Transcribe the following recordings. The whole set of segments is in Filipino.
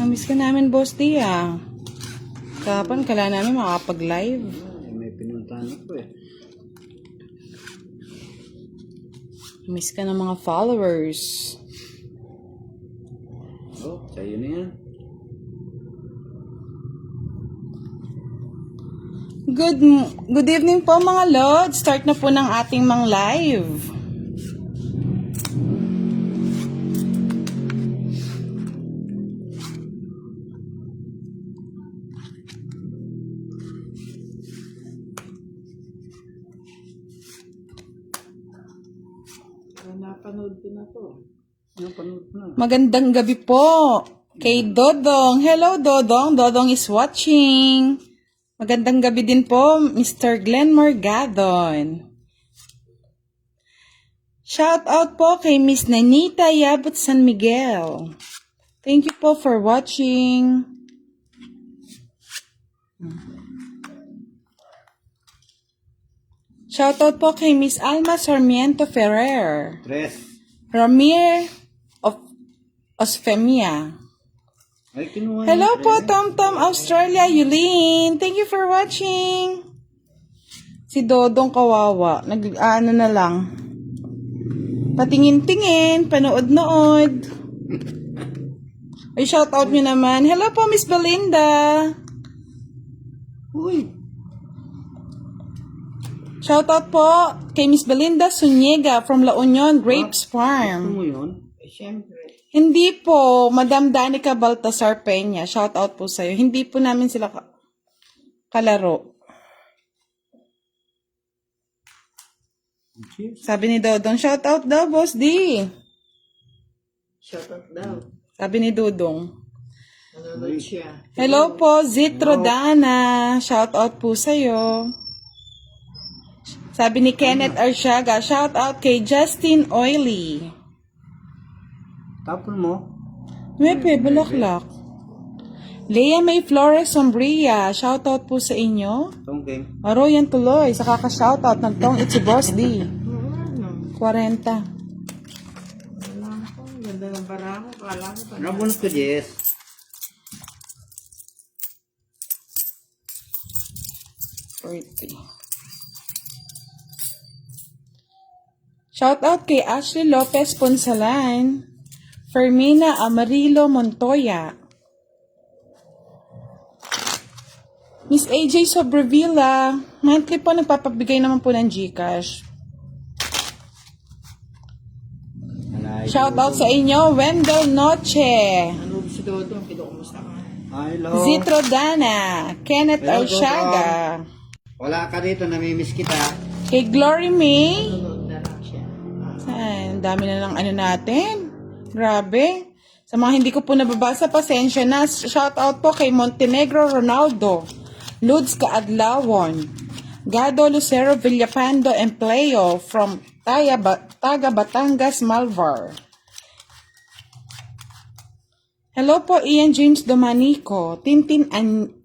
Miss ka namin, Boss D, ah. Kapan, kala namin makapag-live. May pinuntahan ako eh. Miss ka ng mga followers. Oh, sa'yo na yan. Good evening po mga Lord. Start na po ng ating mga live. Napanood ko na to. Napanood ko na. Magandang gabi po kay Dodong. Hello Dodong. Dodong is watching. Magandang gabi din po, Mr. Glenn Morgadon. Shout out po kay Miss Nanita Yabut San Miguel. Thank you po for watching. Shout out po kay Miss Alma Sarmiento Ferrer. Tres. Ramir of Osfemia. Ay, kinuha Hello po, Tom Tom Australia, Yulene. Thank you for watching. Si Dodong kawawa. Ano na lang. Patingin-tingin, panood-nood. Ay, shout out nyo naman. Hello po, Miss Belinda. Uy. Shout out po kay Miss Belinda Suniega from La Union Grapes Gusto Farm. mo yun? Eh, syempre. Hindi po, Madam Danica Baltasar Peña. Shout out po sa'yo. Hindi po namin sila kalaro. Sabi ni Dodong, shout out daw, Boss D. Shout out daw. Sabi ni Dudong. Nanonood siya. Hello po, Zitro Dana. Shout out po sa'yo. Sabi ni Kenneth Arsiaga, shout out kay Justin Oily. Tapon mo? Mepe, bulaklak. Lea May Flores Sombria, shout out po sa inyo. Tongking. Aro yan tuloy, sa kaka-shout out ng tong it's si Boss D. Ano? 40. Wala ko. Ganda ng bara ko. Kala ko pa. Nabunot ko, Jess. Shout out kay Ashley Lopez Ponsalan, Fermina Amarillo Montoya, Miss AJ Sobrevilla, monthly po nagpapabigay naman po ng GCash. Shout out sa inyo, Wendell Noche, Nanonood si Dodo. Kumusta ka? Hello. Zitro Dana, Kenneth Hello, Arsiaga, Wala ka dito, namimiss kita. kay Glory May. Nanonood na lang siya. Ay, ang dami na ng ano natin. Grabe. Sa mga hindi ko po nababasa, pasensya na. Shout out po kay Montenegro Ronaldo, Ludes Kaadlawon, Gado Lucero Villapando Empleo from Taga Batangas, Malvar. Hello po, Ian James Domanico, Tintin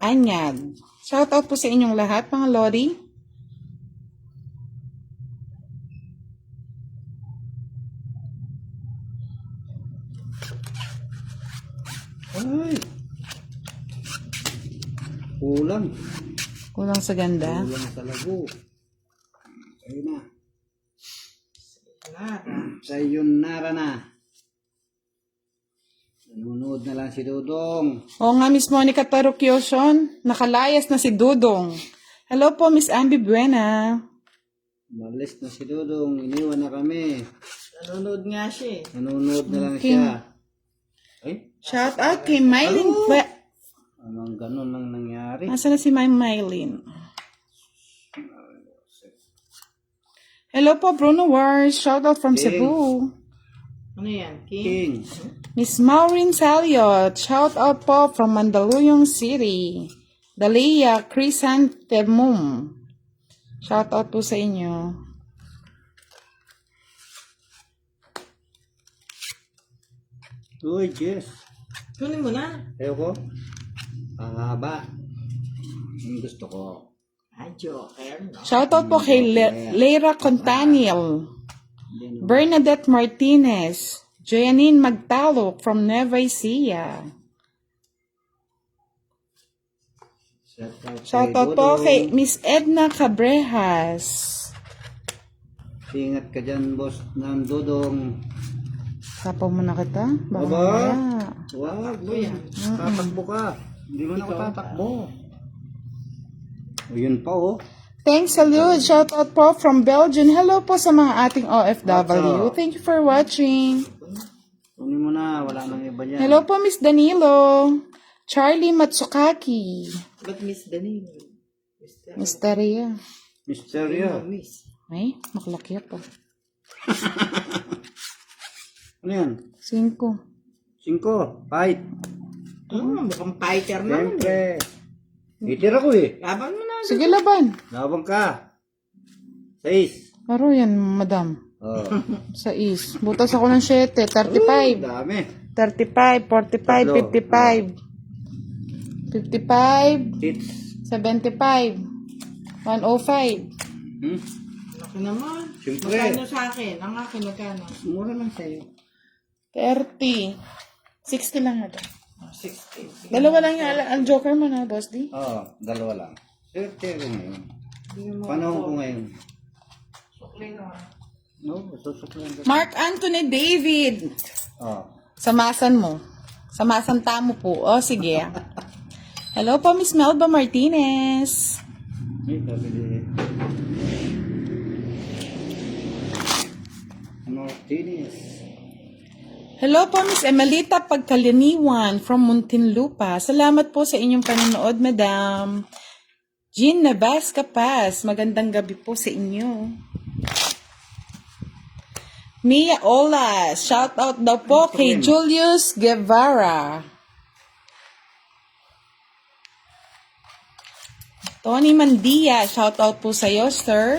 Anyag. Shout out po sa inyong lahat, mga Lodi. Ay. Kulang. Kulang sa ganda. Kulang sa lago. Sa'yo na. Sayonara na. Nanonood na lang si Dudong. Oo nga, Miss Monica Tarukyoson. Nakalayas na si Dudong. Hello po, Miss Ambi Buena. Malis na si Dudong. Iniwan na kami. Nanonood nga siya eh. Nanonood na lang Okay. siya. Ay, Shout out kay Mylene. anong ganun lang nangyari? Nasaan na si Mylene? Hello po, Bruno Wars. Shout out from King. Cebu. Ano yan? King? King. Miss Maureen Saliot. Shout out po from Mandaluyong City. Dalia Chrysanthemum. Shout out po sa inyo. Uy, Jess. Kunin mo na. Ayoko. Ang haba. Ang gusto ko. Ah, Joker, no? Shout out po kay Leira Contanil. Hindi naman. Bernadette Martinez. Joyanine Magtalo from Nueva Ecija. Shoutout po kay Miss Edna Cabrejas. Ingat ka dyan, boss ng Dudong. Tapaw mo na kita? Baka Aba? mamaya. Wag, boy. Tatakbo ka. Hindi mo na ako tatakbo. O, yun pa, oh. Thanks, salute. Shoutout po from Belgium. Hello po sa mga ating OFW. What's up? Thank you for watching. Kunin mo na, wala nang iba dyan. Hello po, Miss Danilo. Charlie Matsukaki. Ba't Miss Danilo? Misteria. Misteryo. Miss. Ay, maklakya po. Ano yan? 5. 5. Fight. Mukhang fighter naman. Siyempre. Itira ko eh. Laban mo na. Sige, laban. Labang ka. 6. Paro yan, madam. Oh. 6. Butas ako ng 7. 35. Dami. 35, 45, Tatlo. 55. 55, Hits. 75. 105. Laki naman. Siyempre. Magkano sa akin? Ang akin, magkano? Mura lang sa'yo. 30. 60 lang madam. 60. Dalawa lang yung ang joker mo na, Boss D. Oo, dalawa lang. Swerte ko ngayon. Tingnan mo. Panahon ko ngayon. Sukli na. No, susuklan ko. Mark Anthony David. Oh. Samasan mo. Samasan tamo po. O, sige. Hello po, Miss Melba Martinez. Ay, kabili. Martinez. Hello po, Miss Emelita Pagkaliniwan from Muntinlupa. Salamat po sa inyong panonood, Madam. Jean Navas Capas, magandang gabi po sa inyo. Mia Olas, shout out daw po kay Julius Guevara. Tony Mandia, shout out po sa iyo, sir.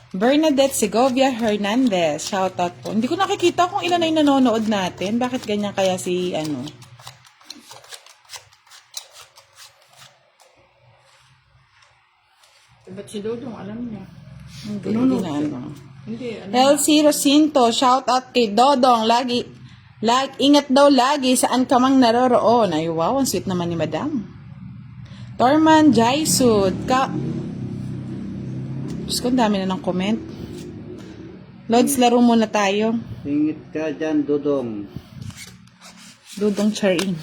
Bernadette Segovia Hernandez, shout out po. Hindi ko nakikita kung ilan na yung nanonood natin. Bakit ganyan kaya si ano? Ba't si Dodong, alam niya? Hindi na ano. Hindi, ano? Elsie Rosinto, shout out kay Dodong. Ingat daw lagi saan ka mang naroroon. Ay wow, ang sweet naman ni Madam. Torman Jaisud, Diyos ko, ang dami na ng comment. Lods, laro muna tayo. Ingit ka dyan, Dudong. Dudong Charin.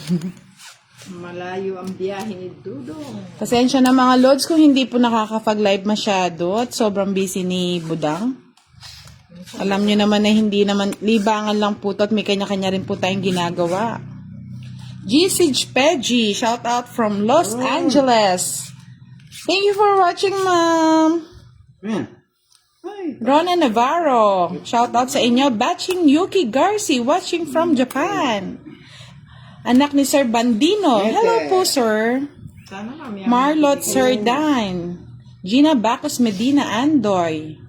Malayo ang biyahe ni Dodong. Pasensya na mga Lods kung hindi po nakakapag-live masyado at sobrang busy ni Budang. Alam nyo naman na hindi naman, libangan lang po to at may kanya-kanya rin po tayong ginagawa. Gisage Peggy, shout out from Los Angeles. Thank you for watching, ma'am. Ayan. Ay. Rona Navarro, shout out sa inyo. Batching Yuki Garci, watching from Japan. Anak ni Sir Bandino. Hello po, sir. Sana kami. Marlot Serdan. Gina Bacos Medina Andoy.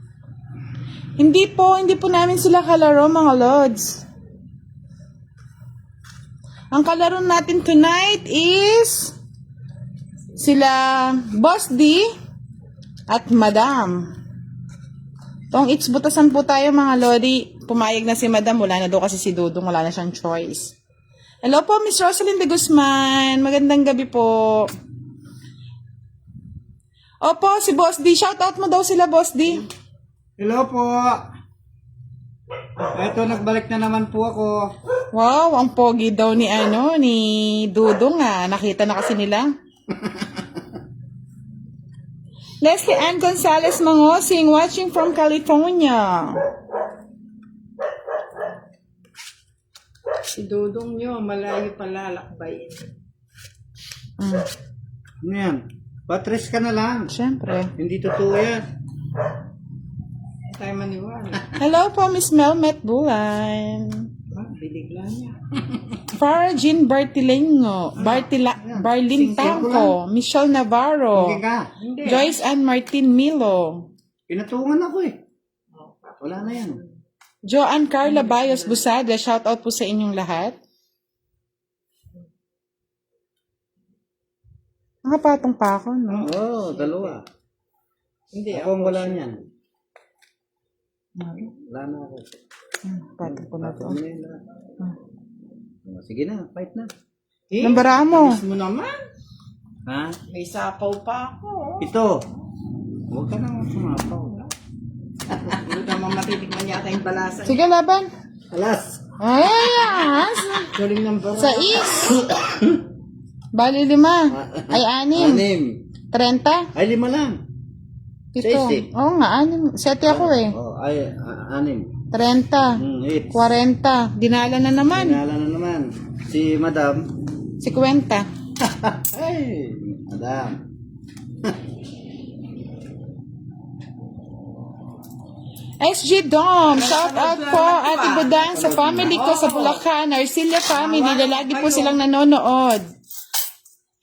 Hindi po namin sila kalaro, mga Lods. Ang kalaro natin tonight is sila Boss D at Madam. Tong it's butasan po tayo, mga Lodi. Pumayag na si Madam, wala na daw kasi si Dudong, wala na siyang choice. Hello po, Miss Rosalyn de Guzman. Magandang gabi po. Opo, si Boss D. Shout out mo daw sila, Boss D. Hello po. Eto, nagbalik na naman po ako. Wow, ang pogi daw ni Dudong Nakita na kasi nila. Leslie Ann Gonzalez Mangosing, watching from California. Si Dodong nyo, malayo pala lakbayin. Mm, Ano yan? Patres ka na lang. Siyempre. Hindi totoo yan. Hindi tayo maniwala. Hello po, Miss Melmet Bulan. Biligla niya. Farah Jean Bartilengo, Barlin Tangco, Michelle Navarro, Okay ka. Hindi. Joyce Ann Martin Milo, Pinatungan ako eh. Wala na yan. Joanne Carla Bayos Busada, shout out po sa inyong lahat. Nakapatong pa ako, no? Oo, dalawa. Hindi. Ako ang wala niyan. Wala na ako. Pati ko na to. Ano yun lahat? Sige na, fight na. Nambara mo. Alis mo naman. Ha? May sapaw pa ako. Ito. Huwag ka na sumapaw. Hindi naman matitikman yata yung balasan. Sige, laban. Alas! Ay, yes. Galing ng baro. Sa is. Bali 5. Ay, 6. 6. 30. Ay, 5 lang. 7. Oo nga, 6. 7 ako eh. Oh, ay, 6. 30. 8. 40. Dinala na naman. Pinala na naman. Si Madam. 50. Ay, Madam. SG Dom, shout out po Ate Budang sa family ko sa Bulacan, Arcilia family, lagi po silang nanonood.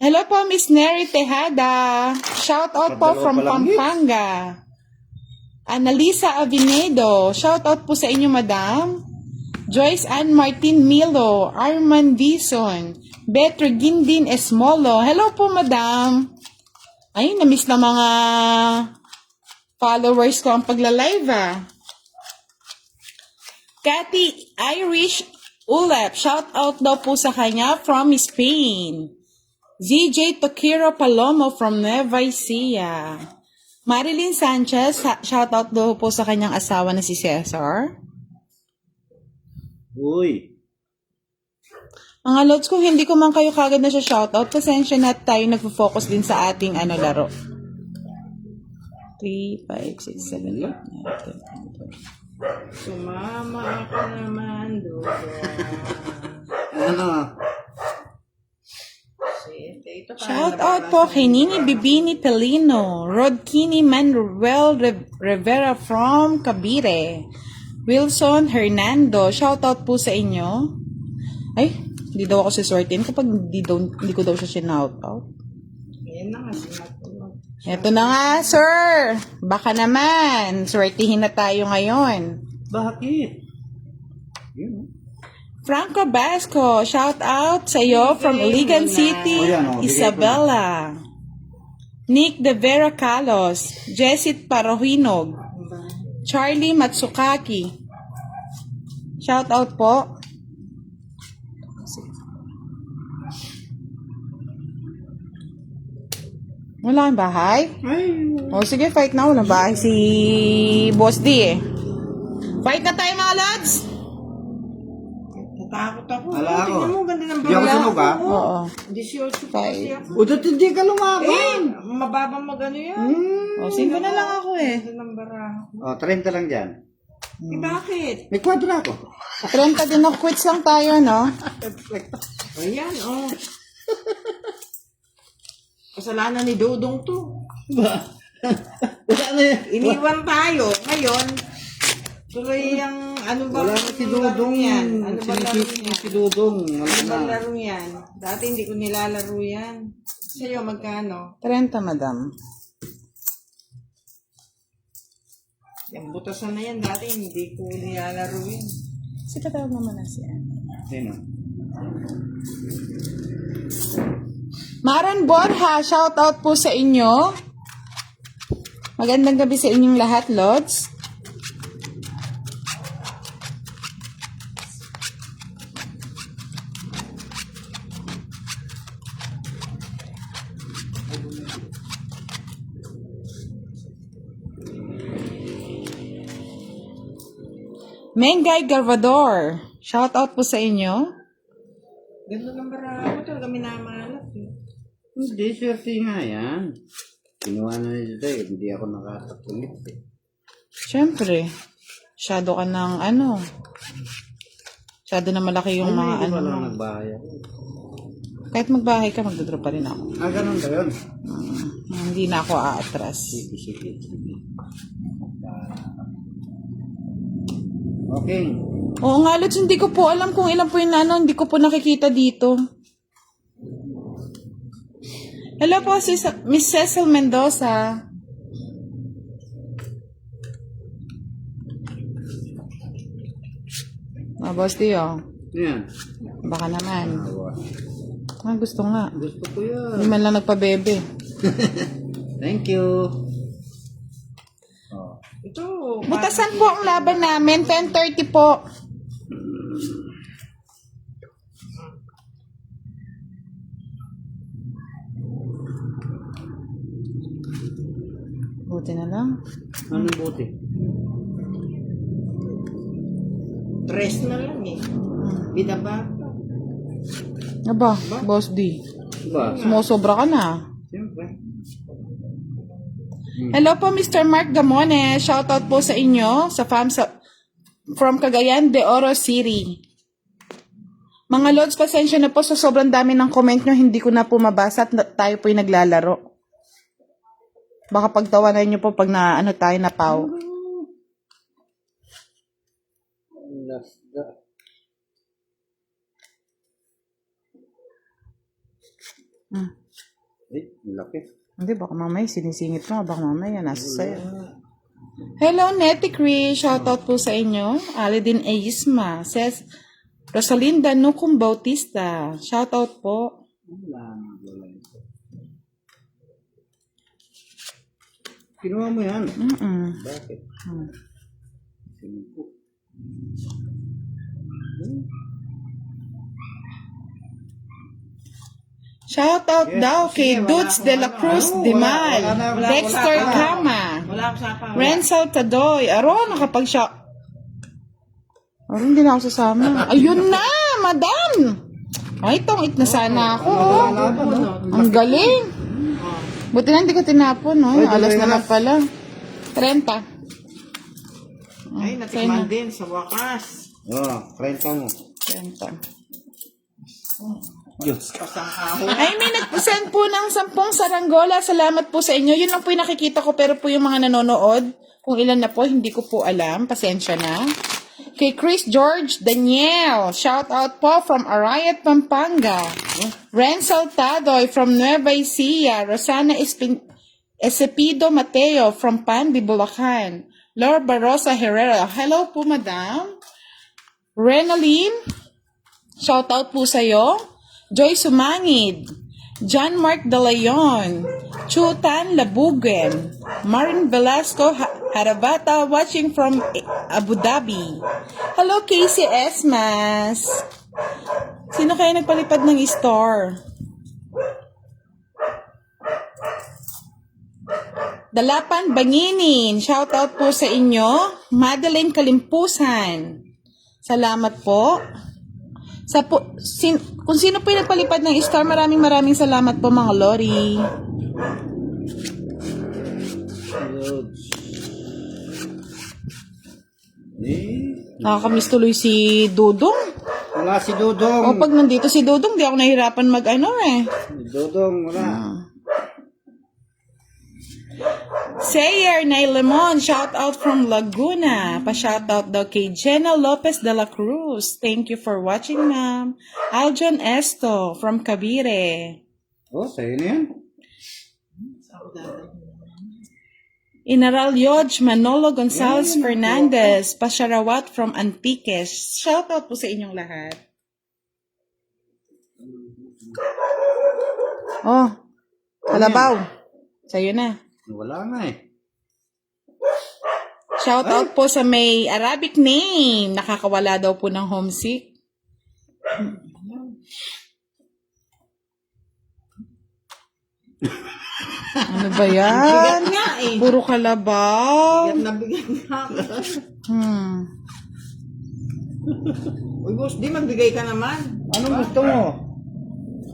Hello po Miss Neri Tejada, shout out po from Pampanga. Annalisa Avinedo, shout out po sa inyo Madam. Joyce Ann Martin Milo, Arman Dison, Betro Gindin Esmolo, hello po Madam. Ay, na-miss na mga followers ko ang pagla-live Cathy Irish Ulep, shout out daw po sa kanya from Spain. ZJ Tokiro Palomo from Nueva Ecija. Marilyn Sanchez, shout out daw po sa kanyang asawa na si Cesar. Uy. Mga lods, kung hindi ko man kayo kagad na siya shoutout, pasensya na tayo nagpo-focus din sa ating laro. 3, 5, 6, 7, 8, 9, 10, 11. Sumama ako naman doon. Ano? Ito Shout out po kay Nini Bibini Pelino, Rodkini Manuel Rivera from Cavite, Wilson Hernando, shout out po sa inyo. Ay, hindi daw ako siswertin kapag hindi ko daw siya shout out. Ayan na nga, sinatulog. Eto na nga, sir. Baka naman, swertihin na tayo ngayon. Bakit? Yun. Franco Basco, shout out sa iyo from Iligan City, Isabela. Nick De Vera Calos, Jessit Parohinog, Charlie Matsukaki. Shout out po. Wala kang bahay? Ay, O sige, fight na. Walang bahay si Boss D eh. Fight na tayo mga lads! natakot ako. Wala ako. Tingnan mo, ganda ng Hindi ako bala sunog, ah. ko. Oo. 18 pa kasi ako. O, dati hindi ka lumaban. Mababa mo gano yan. O, single na lang ako eh. Ganda ng baraha. O, 30 lang dyan. Eh, bakit? May kwadra ako. 30 din ako. Quits lang tayo, no? Ayan, oh. Kasalanan ni Dodong to. Wala na yan. Iniwan tayo. Ngayon, tuloy yung ano ba? Wala na si Dudong. Yan? Ano ba laro Sinisisi yan? si Dudong. Wala Ano ba na. laro yan? Dati hindi ko nilalaro yan. Sa'yo, magkano? 30, madam. Yung butasan na yan, dati hindi ko nilalaro yan. Sige, tawag naman na siya. Sino? Maran Borja, shout out po sa inyo. Magandang gabi sa inyong lahat, Lods. Mengay Garvador, shout out po sa inyo. Ganda ng baraha ko talaga minamalat eh. Hindi, swerte nga yan. Kinuha na nila dito eh. Hindi ako nakatakulit eh. Siyempre, masyado ka ng masyado na malaki yung mga Hindi ano pa lang mo. nagbahay ako. Kahit magbahay ka, magdodraw pa rin ako. Ganun ba yun? Hindi na ako aatras. Sige, sige, sige. Okay. Oo nga, Lods, hindi ko po alam kung ilan po yung hindi ko po nakikita dito. Hello po, Miss Cecil Mendoza. Boss Dio, Yan. baka naman. Gusto nga. Gusto ko yan. Hindi man lang nagpabebe. Thank you. Oh. Ito. Butasan po ang laban namin. 10:30 po. Buti na lang. Anong buti? Tres na lang eh. Binabata. Aba, Boss D. Ba? Sumusobra ka na. Siyempre. Hello po, Mr. Mark Gamone. Shoutout po sa inyo, sa fam from Cagayan de Oro City. Mga Lods, pasensya na po sa sobrang dami ng comment nyo. Hindi ko na po mabasa at tayo po'y naglalaro. Baka pagtawanan nyo po pag na, ano tayo na pau. Ay, laki. Hindi, baka mamaya sinisingit mo. Baka mamaya nasa sayo. Hello, Nettie Cree. Shoutout po sa inyo. Alidin Aisma. Says, Rosalinda Nukum Bautista. Shoutout po. Kinuha mo yan. Mm-mm. Bakit? Sinuko. Shoutout daw kay Dudes de la Cruz Dimal. Dexter Kama. Wala akong sapa. Renzel Tadoy. Aro, nakapag-shop. Aro, hindi na ako sasama. Ayun na, madam! Ay, tongit na sana ako. Ang galing. Buti na hindi ko tinapon, no? Alas na lang pala. 30. Ay, natikman din sa wakas. Oo, 30 mo. 30. Diyos ka. Pasang Ay, may nag-send po ng 10 saranggola. Salamat po sa inyo. Yun lang po yung nakikita ko, pero po yung mga nanonood, kung ilan na po, hindi ko po alam. Pasensya na. Kay Chris George Daniel, shout out po from Arayat, Pampanga. Renzel Tadoy from Nueva Ecija. Rosana Esepido Mateo from Pandi, Bulacan. Laura Barosa Herrera, hello po madam. Renaline, shout out po sa'yo. Joy Sumangid. John Mark De Leon. Chutan Labugen. Marin Velasco Harabata watching from Abu Dhabi. Hello, Casey Esmas. Sino kaya nagpalipad ng store? Dalapan Banginin. Shout out po sa inyo. Madeline Kalimpusan. Salamat po. Kung sino po yung nagpalipad ng store, maraming salamat po mga Lori. Nakakamiss tuloy si Dudong. Wala si Dudong. O pag nandito si Dudong, di ako nahihirapan mag-ano eh. Si Dudong, wala. Sayer Nay Lemon, shout out from Laguna. Pa-shout out daw kay Jenna Lopez de la Cruz. Thank you for watching, ma'am. Aljon Esto from Cavite. Oh, sa'yo na yan. Inaral Yodge Manolo Gonzalez Fernandez. Pa-sharawat from Antiques. Shout out po sa inyong lahat. Oh, kalabaw. Sa'yo na. Wala nga eh. Shout out po sa may Arabic name. Nakakawala daw po ng homesick. Ano ba yan? bigat nga eh. Puro kalabaw. Bigat na bigat nga. Uy, boss, di magbigay ka naman. Anong gusto mo?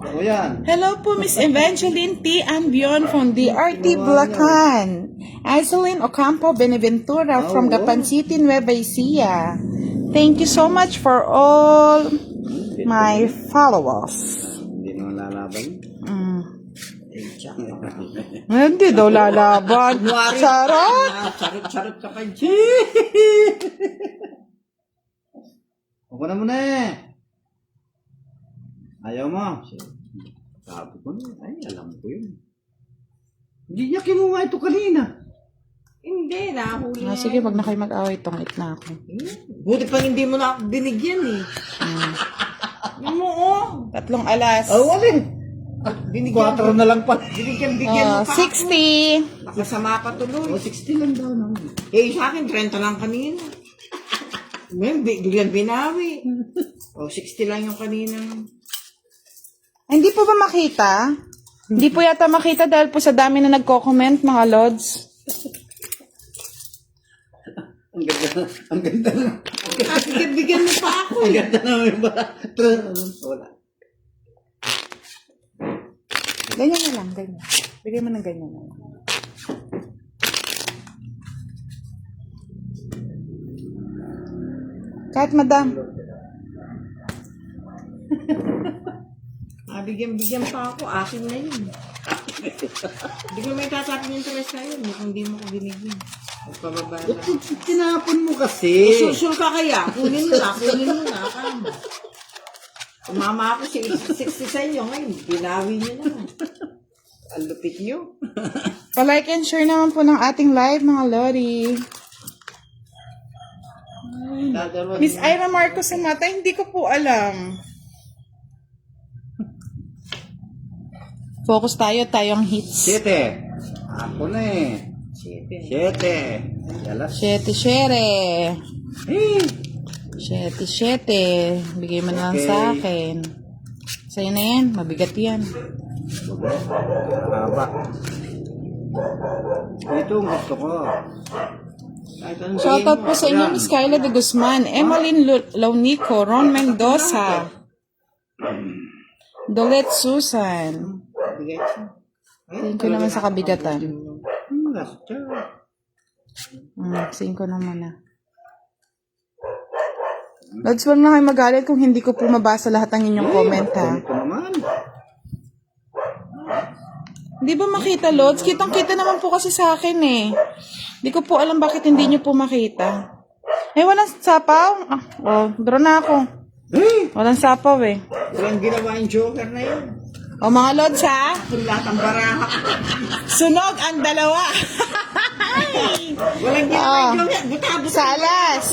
O yan. Hello po, Miss Evangeline T. Ambion from DRT Bulacan. Aiselin Ocampo Beneventura from Gapan City, Nueva Ecija. Thank you so much for all my followers. Hindi naman lalaban. Hindi daw lalaban. Sarap! Charot ka pa dyan. Ako na muna eh. Ayaw mo. Sabi ko na. Ay, alam ko yun. Hindi niya kinuha ito kanina. Hindi, nahuli. Sige, wag na kayo mag-away. Tongit na ako. Buti pa hindi mo na ako binigyan eh. Yung mo, oh. 3 alas. Oh, wali. Binigyan, 4 na lang pa. bigyan mo pa 60. ako. Nakasama pa tuloy. O, 60 lang daw naman. Eh, sa akin, 30 lang kanina. Ngayon, bigyan binawi. O, 60 lang yung kanina. Hindi po ba makita? Hindi po yata makita dahil po sa dami na nagko-comment, mga lods. Ang ganda, ang ganda na. Bigyan mo pa ako. Ang ganda naman ba? Wala. Ganyan na lang, ganyan. Bigyan mo ng ganyan na lang. Kahit madam. Bigyan pa ako. Akin na yun. Hindi ko may tatapin yung interest na yun. Kung hindi mo ko binigyan. Magpababa lang. Tinapon mo kasi. Susul ka kaya. Kunin mo na. Kama. Umama ako 60 sa inyo ngayon. Binawi niyo na. Ang lupit niyo. Pa-like and share naman po ng ating live, mga lodi. Dadalawa Miss Ira Marcos sa mata, hindi ko po alam. Focus tayo, tayong hits. 7. Ako na eh. 7. Yalas. 7, shere. Eh. 7. Bigay mo na lang Okay. sa akin. Sa'yo na yan, mabigat yan. Haba. Ito ang gusto ko. Shoutout po sa inyo, Miss Kyla de Guzman, Emmeline Launico, Ron Mendoza, Dolet Susan. Thank you naman sa kabigatan. Sing ko naman na. Lods, wag na kayo magalit kung hindi ko po mabasa lahat ng inyong comment, ha? Ito naman. Di ba makita, Lods? Kitang-kita naman po kasi sa akin, eh. Di ko po alam bakit hindi nyo po makita. Eh, walang sapaw? Draw na ako. Eh. Walang sapaw, eh. Walang ginawa yung joker na yun. O, mga Lods, ha? Kung lahat ang baraha. Sunog ang dalawa. Walang ginawa yung joker. Buta-buta. Salas.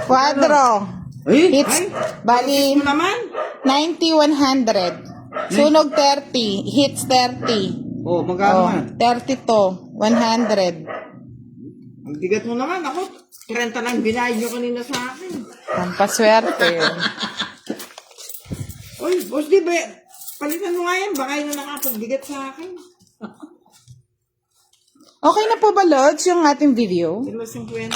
Cuadro. Eh. Hits. Bali, Mo naman. 90-100. Sunog 30. Hits 30. Oh, magkano man? 32. 100. Ang bigat mo naman. Ako, 30 lang binayad nyo kanina sa akin. Pampaswerte. Oy, boss, di ba? Palitan mo nga yan. Baka yun na nakapagbigat sa akin. Okay na po ba, Lods, yung ating video? Sila 50.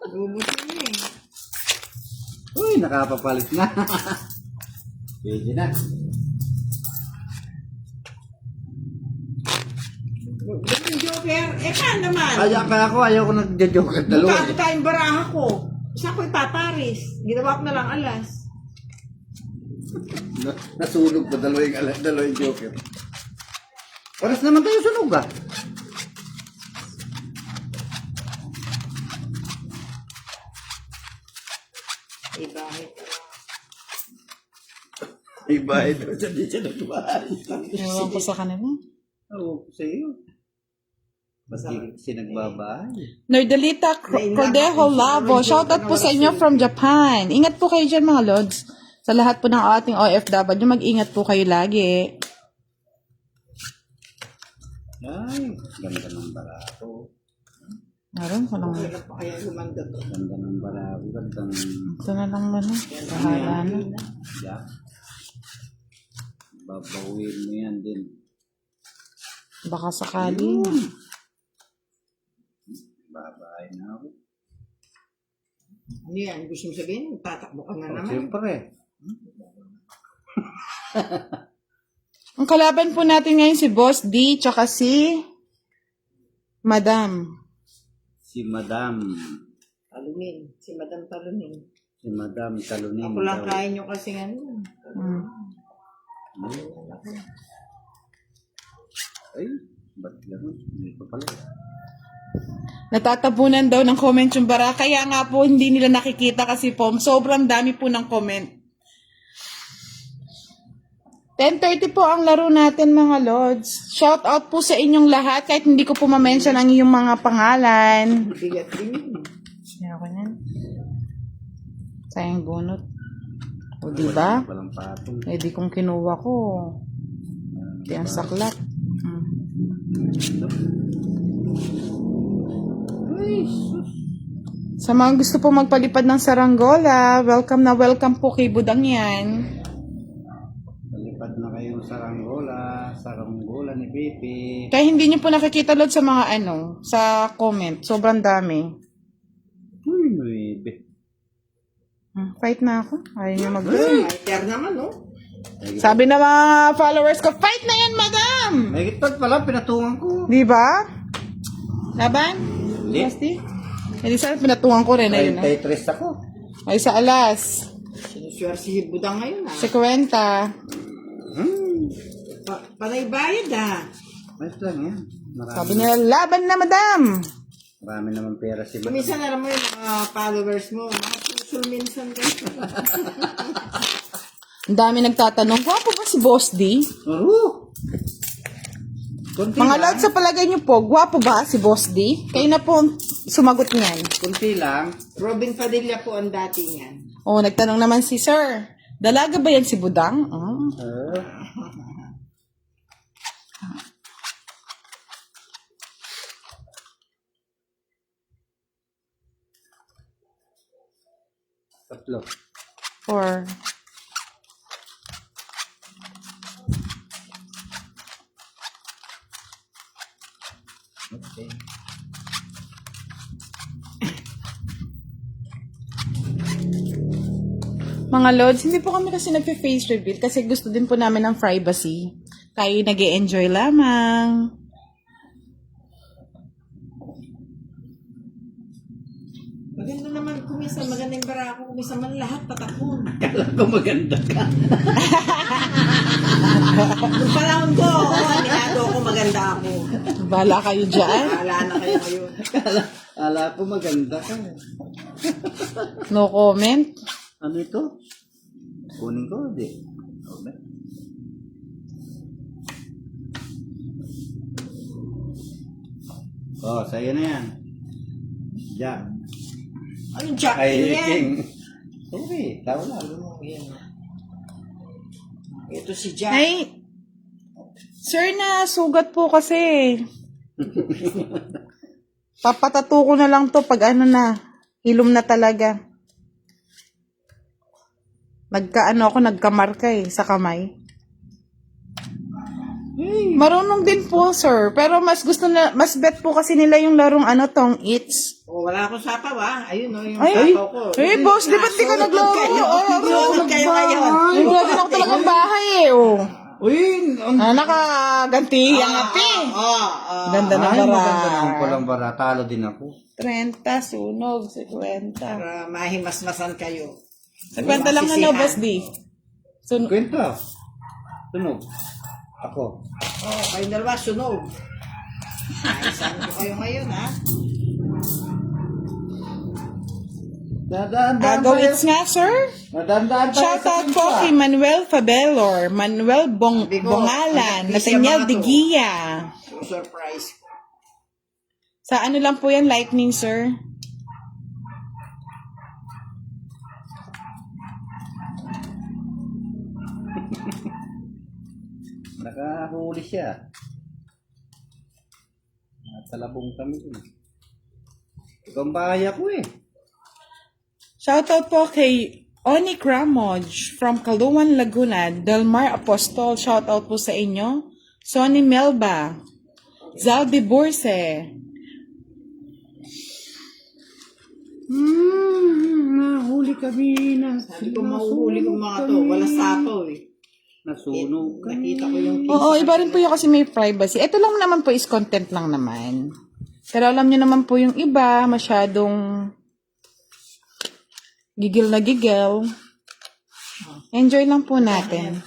Gubusin niya eh. Uy, nakapapalit na. Pwede na. Yung joker, paano naman? Ayaw ko nagja-joke at dalawa. Buta tayong baraha ko. Saan ko ipaparis? Ginawa ko na lang alas. Nasunog pa dalawa yung joker. Oras naman tayo sunog ah. Bakit? May bayad daw siya, di siya nagbayad. Ewan ko sa kanila. Oo, sa iyo. Basta kasi nagbabayad. Nerdalita Cordejo Lavo, shoutout po sa inyo from Japan. Ingat po kayo dyan, mga Lods. Sa lahat po ng ating OFW, mag-ingat po kayo lagi. Ay, ganda ng barato. Meron ko lang. Kailan pa kaya lumanda to? Ganda ng barato. Ganda ng... Ito na lang ba na? Bahala na. Yeah. Babawin mo yan din. Baka sakali. Babae na ako. Ano yan? Gusto mo sabihin? Tatakbo ka na naman. Siyempre. Ang kalaban po natin ngayon si Boss D, tsaka si Madam. Si Madam. Talunin. Si Madam Talunin. Si Madam Talunin. Ako lang daw. kain nyo kasi ano. Ay, ba't gano'n? Hindi pa pala. Natatabunan daw ng comment yung bara. Kaya nga po hindi nila nakikita kasi po sobrang dami po ng comment. 10:30 po ang laro natin, mga Lods. Shout out po sa inyong lahat kahit hindi ko po ma-mention ang iyong mga pangalan. Bigat din yun. Yan ako yan. Sayang bunot. O, diba? Walang patong. Eh, di kong kinuha ko. Di ang saklat. Ay, sus. Sa mga gusto po magpalipad ng saranggola, welcome na welcome po kay Budang yan. Palipad na kayong saranggola ni Pipi. Kaya hindi nyo po nakikita Lord sa mga sa comment. Sobrang dami. Uy, nuibe. Fight na ako. Ayaw nyo mag Fighter naman, no? Sabi na mga followers ko, fight na yan, madam! May gitpad pala, pinatungan ko. Di ba? Laban? Hindi. Basti? Hindi sana pinatungan ko rin. Ayun, 33 ako. ay sa alas. Sinuswar si Budang ngayon, ha? 50. Panay bayad, ha? Ayos lang yan. Sabi nila, laban na, madam! Marami naman pera si Madam. Minsan alam mo yung mga followers mo, mga susul minsan kayo. Ang dami nagtatanong, gwapo ba si Boss D? Oo. Kunti Mga lang. Lord, sa palagay niyo po, gwapo ba si Boss D? Kayo na po ang sumagot niyan. Kunti lang. Robin Padilla po ang dati niyan. Oh, nagtanong naman si Sir, dalaga ba yan si Budang? Oh. Tatlo. 4. Okay. Mga Lods, hindi po kami kasi nagpe-face reveal kasi gusto din po namin ng privacy. Tayo nag-e-enjoy lamang. Maganda naman kumisan, magandang barako kumisan man lahat patakon. Kala ko maganda ka. Nung panahon ko, aminado ako maganda ako. Bala kayo dyan. Wala na kayo ngayon. Kala ko maganda ka. No comment. Ano ito? Kunin ko, di. Okay. Oh, sa'yo na yan. Jack. Anong Jack Ay, yan? King. Sorry, tao lang. Ito si Jack. Ay, Sir, na sugat po kasi. Papatato ko na lang to pag hilom na talaga. Nagkamarka sa kamay. Marunong din po, sir. Pero mas bet po kasi nila yung larong tong It's. Oh, wala akong sapaw, ha? Ayun, no, yung Ay, sapaw ko. boss, di ba't di ka naglaro? Sunod kayo ngayon. Ay, grabe na ako talagang bahay oh. Uy, Nakaganti ang api. Ganda ng bara. maganda naman palang bara. Talo din ako. 30, sunog, 50. Para mahimasmasan kayo. 50 lang boss D. Sunog. Kwenta. Tunog. Ako. Oh, kayong dalawa, sunog. Ayusan ko kayo ngayon, ha? Dadaan-daan Go tayo. It's nga, sir. Dadaan-daan tayo Shout sa out po kwenta. kay Manuel Fabelor, Manuel Sabi ko, Bongalan, ang Nathaniel mga De to. Guia. Surprise. Sa lang po yan, lightning, sir? Nakahuli siya. Natalabong kami dun. Ikaw ang bahaya ko eh. Shout out po kay Oni Cramoj from Caluan, Laguna, Delmar Apostol, shout out po sa inyo. Sonny Melba, Zalbi Burse. Nahuli kami na. Sabi ko, mahuhuli kong mga to. Wala sapaw, eh. Nasunog ka. Nakita ko yung Oo, iba rin po yung kasi may privacy. Ito lang naman po is content lang naman. Pero alam nyo naman po yung iba, masyadong gigil na gigil. Enjoy lang po natin.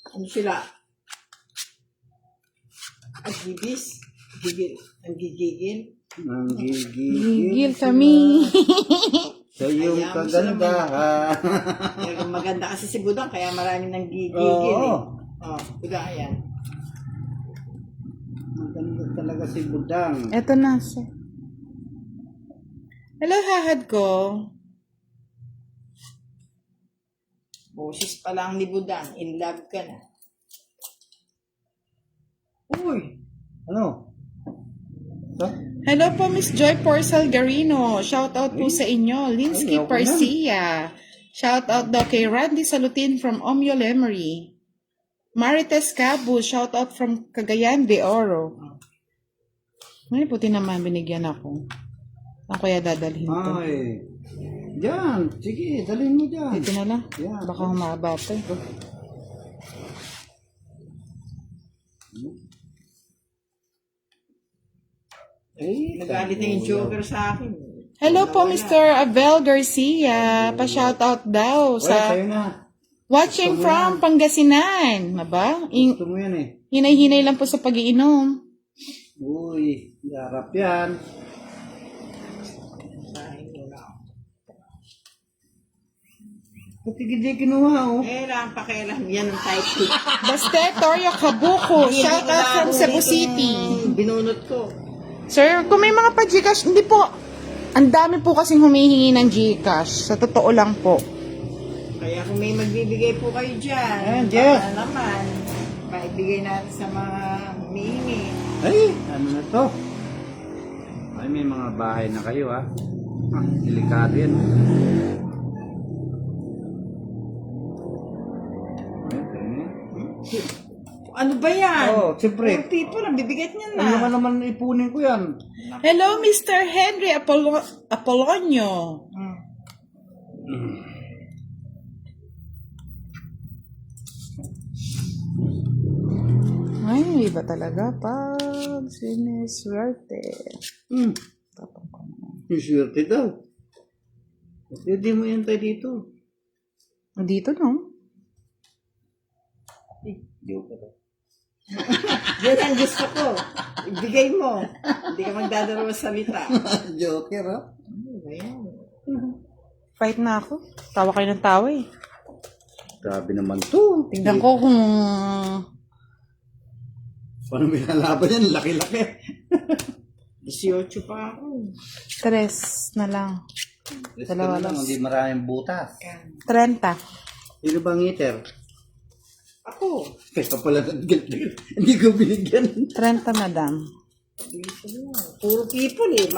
Ano sila? Agibis? Gigil. Ang gigigil? Ang gigigil. Gigil kami. Sa iyong Ayaw mo sila kagandahan. Kaya maganda kasi si Budang, kaya maraming nang gigigil, Oo. eh. Oh, Budang, ayan. Maganda talaga si Budang. Eto na, sir. Hello, hahad ko. Boses pa lang ni Budan. In love ka na. Uy! Ano? Ito? Hello po, Miss Joy Porcel Garino. Shout out po sa inyo. Linsky Ay, ako Parcia. Shout out daw kay Randy Salutin from Omyo Lemery. Marites Cabu. Shout out from Cagayan de Oro. Ay, puti naman binigyan ako. Ako kaya dadalhin to. Ay. Diyan. Sige, dalhin mo dyan. Dito na lang. Yeah. Baka humaba to. Eh, Nagalit na yung joker sa akin. Hello po, Mr. Abel Garcia. Pa-shoutout daw Wala, sa sa'yo na. watching from Pangasinan. Aba? Gusto mo yan eh. Hinay-hinay lang po sa pag-iinom. Uy, harap yan. Sahin mo na ako. Ba't hindi kinuha oh? Eh, lang pakialam. Yan ang type 2. Baste, Torio Kabuko. Shoutout from Cebu City. Binunot ko. Sir, kung may mga pa-Gcash, hindi po. Ang dami po kasing humihingi ng Gcash. Sa totoo lang po. Kaya kung may magbibigay po kayo dyan, Ayan, Jess. baka naman, paibigay natin sa mga humihingi. Ay, ano na to? Ay, may mga bahay na kayo ha. Delikado yan. Ano ba yan? Oo, siyempre. Poor people, ang bibigat niyan Ano ka na. naman ipunin ko yan? Hello, Mr. Henry Apolonio. Hmm. Ay, iba talaga pag siniswerte. Tapos ko na. Yung swerte daw. Pwede mo yan tayo dito. Dito, no? Joke ka daw. Yan ang gusto ko. Ibigay mo. Hindi ka magdadalawa salita. Joker ha? Ano ba yan? Fight na ako. Tawa kayo ng tawa eh. Grabe naman to. Tignan ko kung... Paano binalaban yan? Laki-laki. 18 pa ako. 3 na lang. Dalawa lang. Hindi maraming butas. 30. Sino bang eater? Ako. Kaya pala hindi ko binigyan. 30, madam. Puro people eh.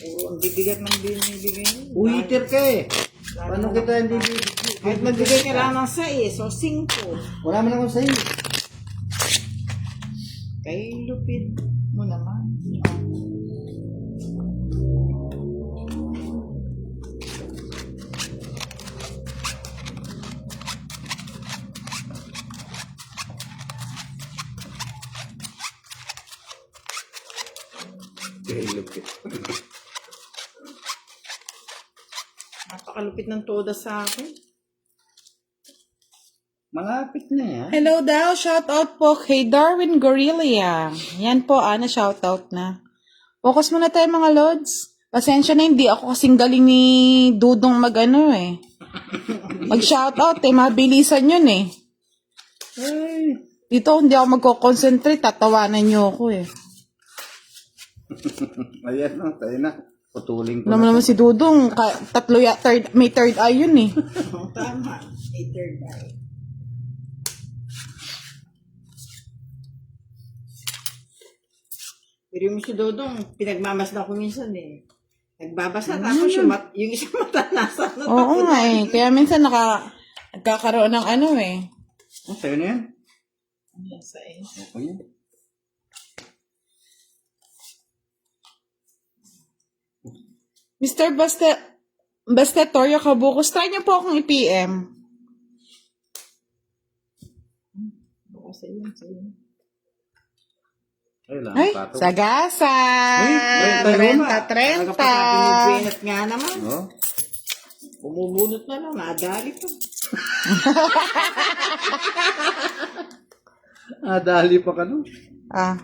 Puro ang bibigat ng binibigay mo. Uiter ka eh. Paano kita hindi bibigyan? Kahit magbigay ka lang ng 6 o 5. Wala man akong sa'yo. Kay lupit mo naman. Napakalupit ng toda sa akin. Malapit na yan. Hello daw, shoutout po kay Darwin Gorilla. Yan po, na-shoutout na. Focus muna tayo mga lods. Pasensya na, hindi ako kasing galing ni Dudong mag-ano eh. Mag-shoutout eh, mabilisan yun eh. Ay. Dito hindi ako magko-concentrate, tatawanan niyo ako eh. Ayan na, tayo na. Putulin ko Alam mo naman si Dudong, may third eye yun eh. Tama. A third eye. Pero yung si Dodong, pinagmamasdan ko minsan eh. Nagbabasa tapos yung isang mata nasa ano. Oo nga eh, kaya minsan nagkakaroon ng ano eh. Oh, sa'yo na yan. Nasa eh. Okay yan. Mr. Basta Torio Kabukos, try niyo po akong i-PM. Baka sa iyo, sa iyo. Ay, lang. Ay, Pato. sagasa! Ay, 30. Pinagbenat nga naman. Oh. Bumubunot na lang, nadali pa. Dali pa ka no? Ah,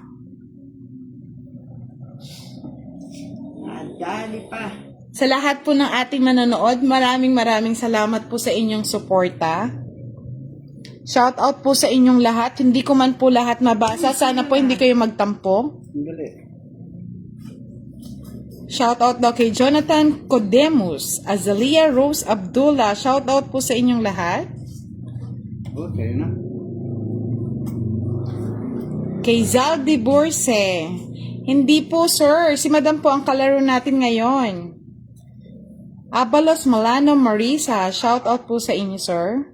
Nadali pa. sa lahat po ng ating manonood, maraming salamat po sa inyong suporta. Shout out po sa inyong lahat. Hindi ko man po lahat mabasa. Sana po hindi kayo magtampo. Ang gali. Shoutout daw kay Jonathan Codemus, Azalia Rose Abdullah. Shoutout po sa inyong lahat. Okay na. Kay Zaldi Borse. Hindi po, sir. Si Madam po ang kalaro natin ngayon. Abalos Malano Marisa. Shoutout po sa inyo, sir.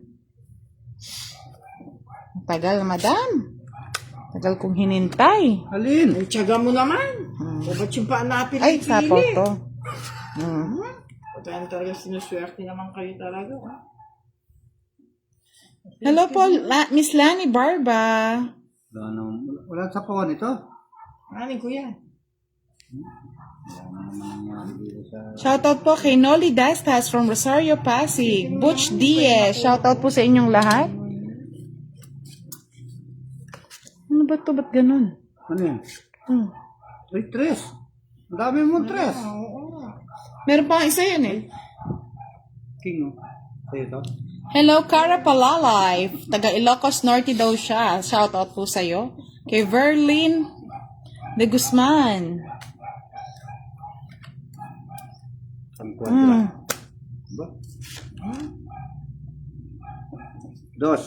Tagal, Madam. Tagal kong hinintay. Alin? Ang tiyaga mo naman. O ba't yung paanapin? Ay, sapaw to. Patayan talaga sinuswerte naman kayo talaga. Hello po, Miss Lani Barba. Wala sa pawan ito. Ano ko yan? Shoutout po kay Noli Dastas from Rosario, Pasig. Butch Diaz. Shoutout po sa inyong lahat. Ano ba ito? Ba't ganun? Ano yan? Ay, tres. Ang dami mo tres. Meron pa isa yun eh. King, oh. Sa'yo ito. Hello, Cara Palalay. Taga Ilocos Norte daw siya. Shoutout po sa'yo. Kay Verlin de Guzman. Ba? Dos.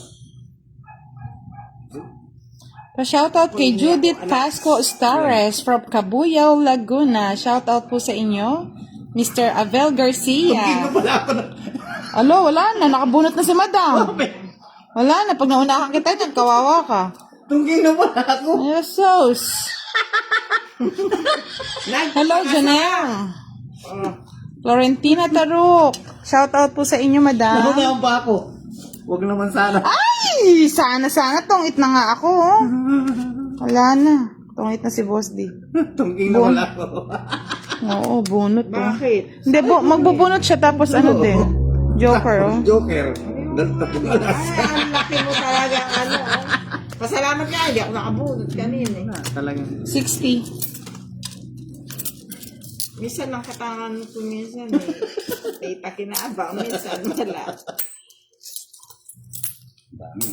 Pa-shoutout kay Judith Pasco Stares from Cabuyao, Laguna. Shoutout po sa inyo. Mr. Abel Garcia. Alo, wala na. Nakabunot na si Madam. Wala na. Pag naunahan kita dyan, kawawa ka. Tungging na pala ako. Jesus. Hello, Janelle. Florentina Taruk. Shoutout po sa inyo, Madam. Nahunahan pa ako. Huwag naman sana. Ay! Sana. Tungit na nga ako. Oh. Wala na. Tungit na si Boss D. Tungging na pala ako. Oo, bunot. Oh. Bakit? Hindi, magbubunot siya tapos ano din. Joker, oh. Joker. Ay, ang laki mo talaga. Pasalamat nga, hindi ako nakabunot kanina. Talagang. 60. Minsan ang katangan ko minsan eh. May pakinabang, minsan wala. Dami.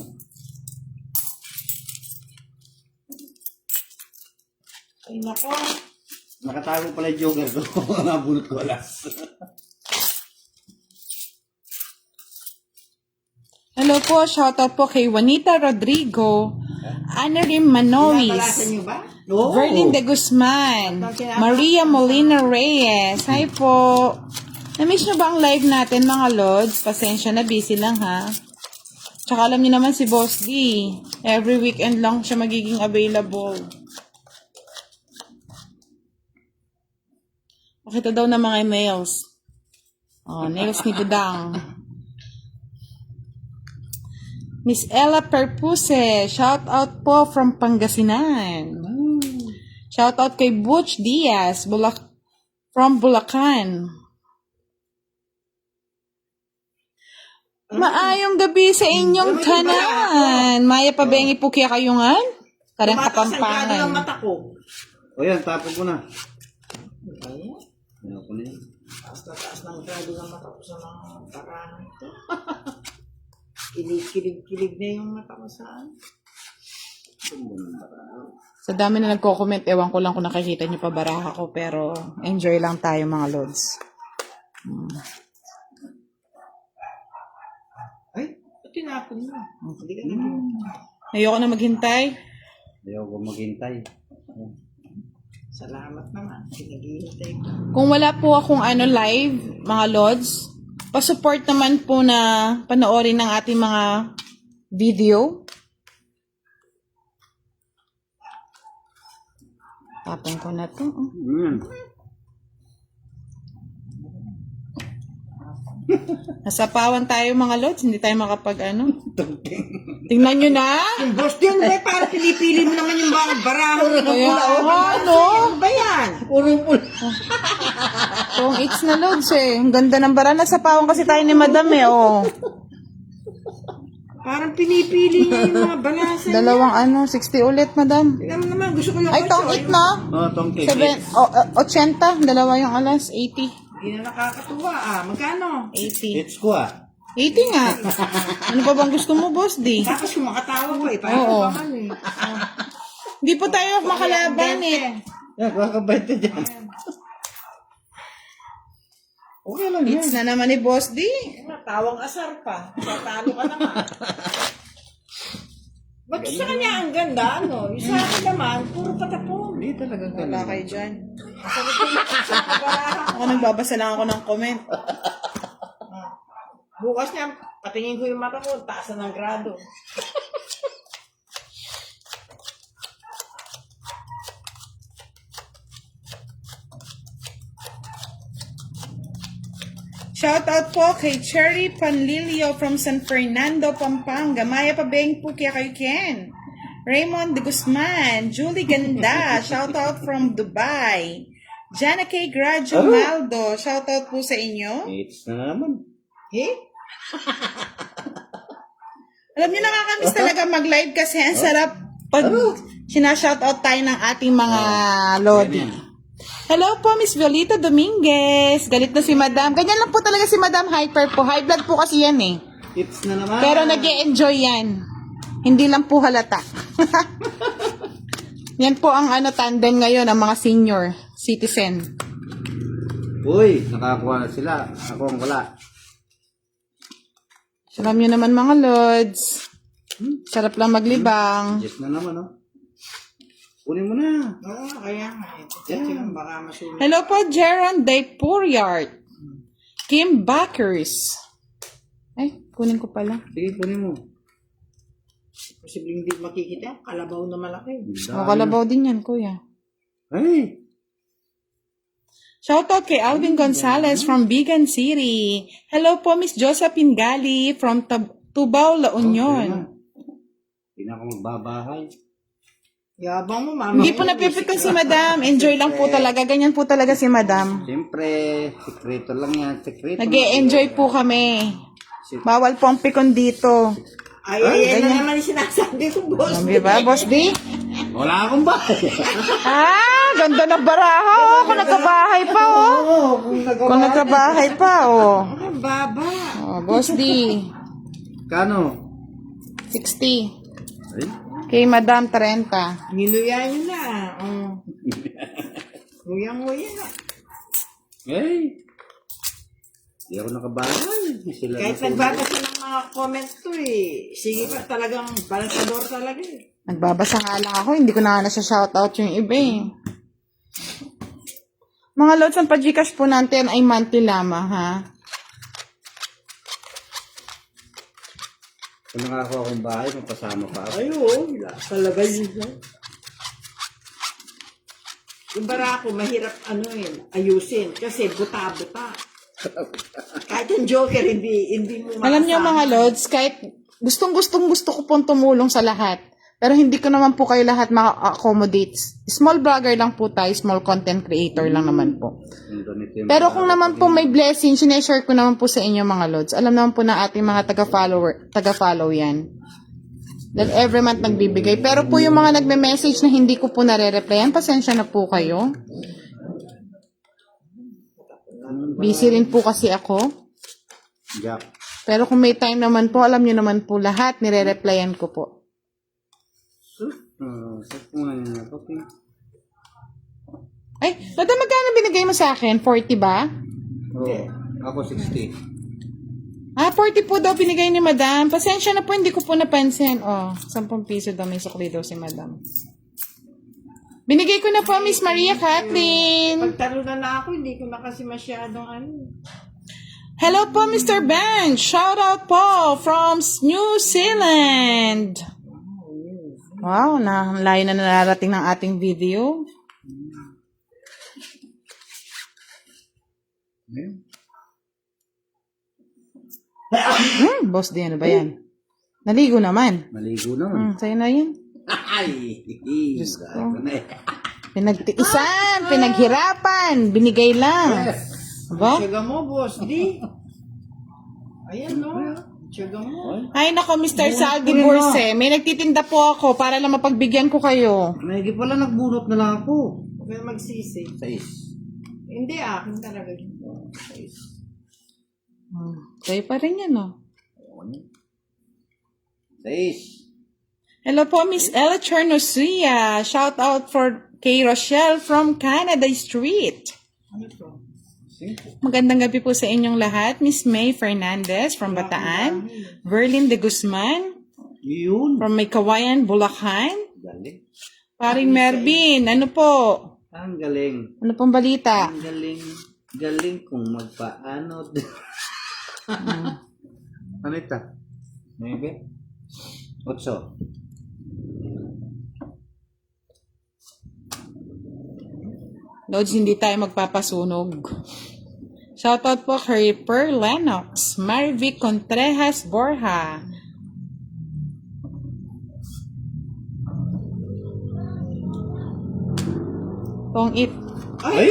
Ay nako. Nakatago pala yung Joker ko. Nabunot ko alas. Hello po, shoutout po kay Juanita Rodrigo, Anarim Manois, Pinapalasan niyo ba? Oo. Verlin de Guzman, Maria Molina Reyes. Hi po. Na-miss nyo ba ang live natin mga Lods? Pasensya na, busy lang ha. Tsaka alam niyo naman si Boss D. Every weekend lang siya magiging available. Pakita daw ng mga nails. Oh, nails ni Budang. Miss Ella Perpuse, shout out po from Pangasinan. Shout out kay Butch Diaz, from Bulacan. Maayong gabi sa inyong tanan. Maya pabengi po kaya kayungan? Karang Tumataas ang kado ng kapampangan. mata ko. O yan, tapon ko na. Ayan. Ayaw ko na yan. Taas ng kado ng mata ko sa mga parang ito. Kilig na yung mata ko saan. Sa dami na nagko-comment, ewan ko lang kung nakikita niyo pa baraha ko, pero enjoy lang tayo mga Lods. Ay, tinapon mo. Hindi ka na. Ayoko na maghintay. Ayaw ko maghintay. Salamat naman. Pinaghihintay ko. Kung wala po akong live, mga Lods, pa-support naman po na panoorin ng ating mga video. Tapon ko na to. Yan. Nasapawan tayo mga Lods, hindi tayo makapag Tingnan nyo na. Yung boss din ba, para pinipili mo naman yung mga baraho. Kaya ano? Ano ba yan? Kung it's na Lods eh. Ang ganda ng bara. Nasapawan kasi tayo ni Madam eh. Oh. Parang pinipili niya yung mga balasan. Dalawang 60 ulit Madam. Tignan mo naman, gusto ko yung Ay, tong it na. Oh, tongkik. 80. Dalawa yung alas. 80. Hindi na nakakatuwa Magkano? 80. Hits ko 80 nga. Ano pa bang gusto mo, Boss D? Tapos kung makatawa ko Oo. parang ano eh. Hindi po tayo makalaban eh. Yan, kakabait na dyan. Okay lang yan. Hits na naman ni Boss D. Tawang asar pa. Tatalo ka naman. Ba't sa kanya ang ganda, ano? Yung sa akin naman, puro patapon. Hindi talaga Wala ganun. kayo dyan. Masakit yung sa kabarahan. Ako nagbabasa lang ako ng comment. Bukas niya, patingin ko yung mata ko, taas na ng grado. Shout out po kay Cherry Panlilio from San Fernando, Pampanga. Maya Pabeng po kaya kayo Ken. Raymond de Guzman, Julie Ganda, shout out from Dubai. Jana K. Gradio Maldo, shout out po sa inyo. Hits na naman. Eh? Alam niyo, nakakamiss talaga mag-live kasi ang sarap pag sinashoutout tayo ng ating mga lodi. Hello po, Miss Violeta Dominguez. Galit na si Madam. Ganyan lang po talaga si Madam Hyper po. High blood po kasi yan eh. Hits na naman. Pero nag-e-enjoy yan. Hindi lang po halata. Yan po ang tandem ngayon, ang mga senior citizen. Uy, nakakuha na sila. Ako ang wala. Alam niyo naman mga lods. Sarap lang maglibang. Hits na naman, oh. Kunin mo na. Oo, kaya nga. Check lang, baka masulit. Hello po, Jeron Daypuriart. Kim Backers. Ay, kunin ko pala. Sige, kunin mo. Posibleng hindi makikita. Kalabaw na malaki. O, kalabaw din yan, kuya. Ay! Shoutout kay Alvin Gonzalez from Bigan City. Hello po, Miss Josephine Gali from Tubao, La Union. Hindi na ako magbabahay. Yabang mo, mama. Hindi po napipitan si Madam. Enjoy lang po talaga. Ganyan po talaga si Madam. Siyempre, sekreto lang yan. Sekreto. Nag-e-enjoy po kami. Bawal po ang pikon dito. Ay, yan na naman yung sinasabi ko, boss. Di ba, Boss D? Wala akong bahay. Ganda ng baraha. Oh. Kung nagkabahay pa, oh. Kung nagkabahay pa, oh. Ang baba. Oh, Boss D. Kano? 60. Ay? Kay Madam 30. Niluya nyo na. Nguyang-nguya na. Ay! Hindi ako nakabahay. Sila Kahit na nagbabasa ng mga comment to eh. Sige pa, talagang balansador talaga eh. Nagbabasa nga lang ako. Hindi ko na nga nasa-shoutout yung iba eh. Mga lods, ang pa-Gcash po natin ay monthly lamang, ha? Kung nakakuha akong bahay, mapasama pa ako. Ay, oo. Talaga yun. Yung barako, mahirap ayusin. Kasi buta-buta. Kahit yung joker, hindi mo makasama. Alam niyo mga lods, kahit gusto ko pong tumulong sa lahat. Pero hindi ko naman po kayo lahat maka-accommodate. Small vlogger lang po tayo, small content creator lang naman po. Pero kung naman po may blessing, sineshare ko naman po sa inyo mga lods. Alam naman po na ating mga taga-follow yan. Dahil every month nagbibigay. Pero po yung mga nagme-message na hindi ko po nare-replyan, pasensya na po kayo. Busy rin po kasi ako. Jack. Pero kung may time naman po, alam nyo naman po lahat, nire-replyan ko po. Okay. Ay, Lada, magkano binigay mo sa akin? 40 ba? Oo. Ako 60. 40 po daw binigay ni Madam. Pasensya na po, hindi ko po napansin. 10 piso daw may sukli daw si Madam. Binigay ko na po, Miss Maria Kathleen. Pagtalunan na ako, hindi ko na kasi masyadong Hello po, Mr. Ben. Shout out po from New Zealand. Wow, layo na nararating ng ating video. Boss D, ano ba yan? Naligo naman. Maligo naman. Sa'yo na yan. Ay! Diyos ko. Pinagtiisan, pinaghirapan, binigay lang. Aba? Tiyaga mo, boss. Di. Ayan, no? Tiyaga mo. Ay, nako, Mr. Saldi Borse. May nagtitinda po ako para lang mapagbigyan ko kayo. May pala nagbunot na lang ako. Huwag ka magsisi. 6. Hindi, akin talaga yun. 6. Kayo pa rin yan, no? 6. Hello po, Miss Ella Chernosia. Shout out for kay Rochelle from Canada Street. Ano to? 6. Magandang gabi po sa inyong lahat. Miss May Fernandez from Bataan. Verlin de Guzman Yun. from May Kawayan, Bulacan. Galing. Paring Mervin, ano po? Ang galing. Ano pong balita? Ang galing. Galing kung magpaano. Ano ito? 9? 8. Lods, hindi tayo magpapasunog. Shoutout po kay Per Lennox, Marvic Contreras Borja. Tong It Ay!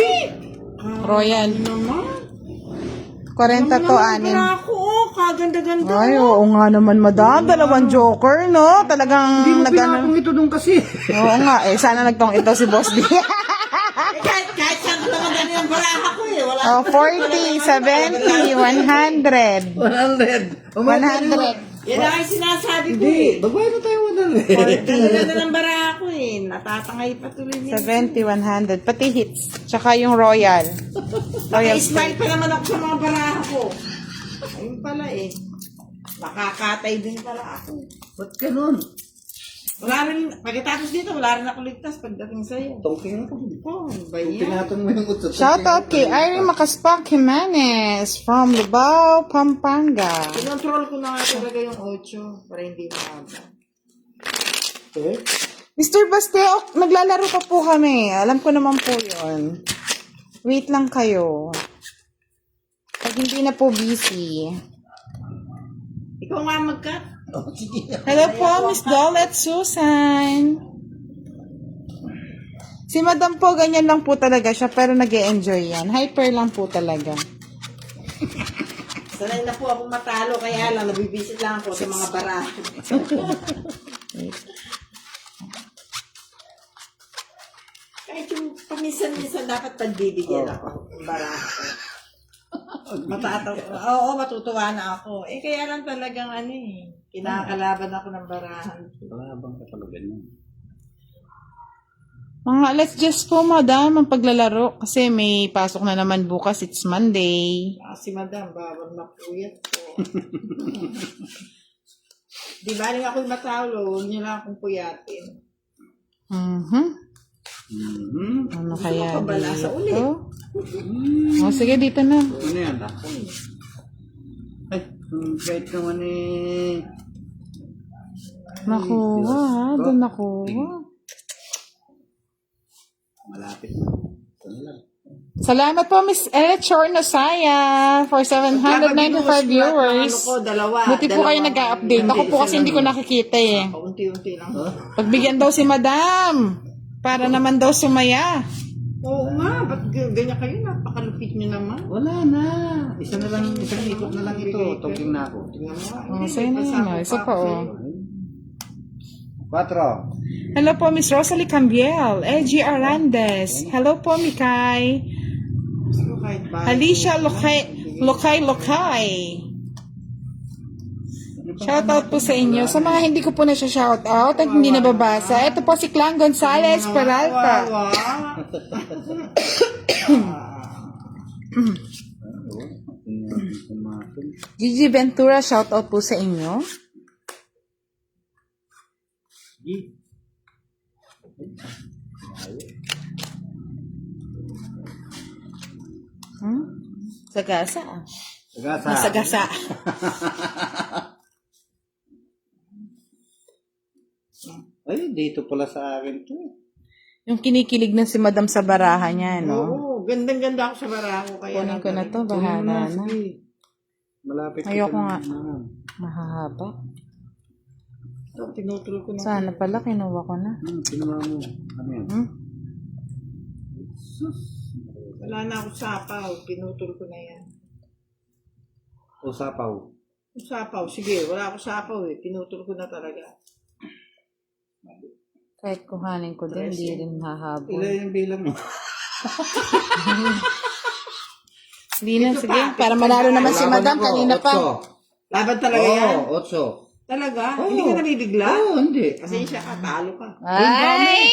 Royal. Naman. 40 to, anin. Para ako, kaganda-ganda. Ay, oo nga naman, madam. Dalawang joker, no? Talagang Hindi mo nagano. pinakong ito doon kasi. Oo nga, eh. Sana nagtong ito si Boss D. Kahit saan ko naman ganyan ang baraha ko eh. Wala. Oh, 40, 70, 100. 100. 100. Yan ang ay sinasabi ko Hindi. eh. Babae na tayo 100. Ganda ng baraha ko eh. Natatangay pa tuloy niya. 70, 100. Pati hits. Tsaka yung Royal. Royal Naka-smile pa naman ako sa mga baraha ko. Ayun pala eh. Nakakatay din pala ako. Ba't ganun? Wala rin, pagkatapos dito, wala rin ako ligtas pagdating sa'yo. Tongking ako. Oh, ano ba Kung yan? pinatong mo yung utso. Shoutout kay Irene Macaspac Jimenez from Lubao, Pampanga. Kinontrol ko na nga talaga yung 8 para hindi mahaba. Eh? Mr. Basteo, naglalaro pa po kami. Alam ko naman po yun. Wait lang kayo. Pag hindi na po busy. Ikaw nga mag-cut. Oh, sige. Hello po, Miss Dolet Susan. Si Madam po, ganyan lang po talaga siya, pero nag-e-enjoy yan. Hyper lang po talaga. Sanay na po akong matalo, kaya lang, nabibisit lang ako sa mga baraha. Kahit yung paminsan-minsan dapat pagbibigyan ako ng baraha ko. Oo, matutuwa na ako. Eh, kaya lang talagang ano eh, kinakalaban ako ng barahan. Wala bang katalogan yun? Mga let's just po, Madam, ang paglalaro. Kasi may pasok na naman bukas. It's Monday. Si Madam, bawal mapuyat ko. Di ba rin ako'y matalo, huwag niyo lang akong puyatin. Ano kaya makabala sa ulit. dito? O, sige, dito na. Ano yan? Ay, bait naman eh. Nakuha, ha? Doon nakuha. Malapit na. Ito na lang. Salamat po, Miss Elechor Nosaya, for 795 viewers. Ano ko, dalawa. Buti po kayo nag-update. Ako po kasi hindi ko nakikita eh. Unti-unti lang. Pagbigyan daw si Madam. Para naman daw sumaya. Oo nga, ba't ganyan kayo? Napakalupit niyo naman. Wala na. Isa na lang, isang ikot na lang ito. Tongking na ako. Tingnan mo nga. Oh, sa'yo na yun. Isa pa, oh. 4. Hello po, Miss Rosalie Cambiel. Edgy Arandes. Hello po, Mikay. Gusto ko kahit ba. Alicia Lokay. Shoutout po sa inyo. Sa mga hindi ko po na siya shoutout at hindi nababasa, ito po si Clang Gonzalez Peralta. Gigi Ventura, shoutout po sa inyo. Sagasa. Sagasa. Masagasa. Ay, dito pala sa akin to. Yung kinikilig na si Madam sa baraha niya, no? Oo, gandang-ganda ako sa baraha ko. Kaya Kunin ko na to, bahala na. Sige. Malapit Ayoko ka nga. na. Mahahaba. Tinutulog ko na. Sana pala, kinuha ko na. Kinuha mo. Ano yan? Wala na ako sapaw. Pinutol ko na yan. O sapaw. Sapaw, sige. Wala ako sapaw eh. Pinutol ko na talaga. Kahit kuhanin ko din, hindi rin hahabol. Ilan yung bilang mo? Hindi na, sige. Para manalo naman si Madam, kanina pa. Laban talaga yan. Oo, 8. Talaga? Hindi ka nabibigla? Oo, hindi. Pasensya ka, talo ka. Ay!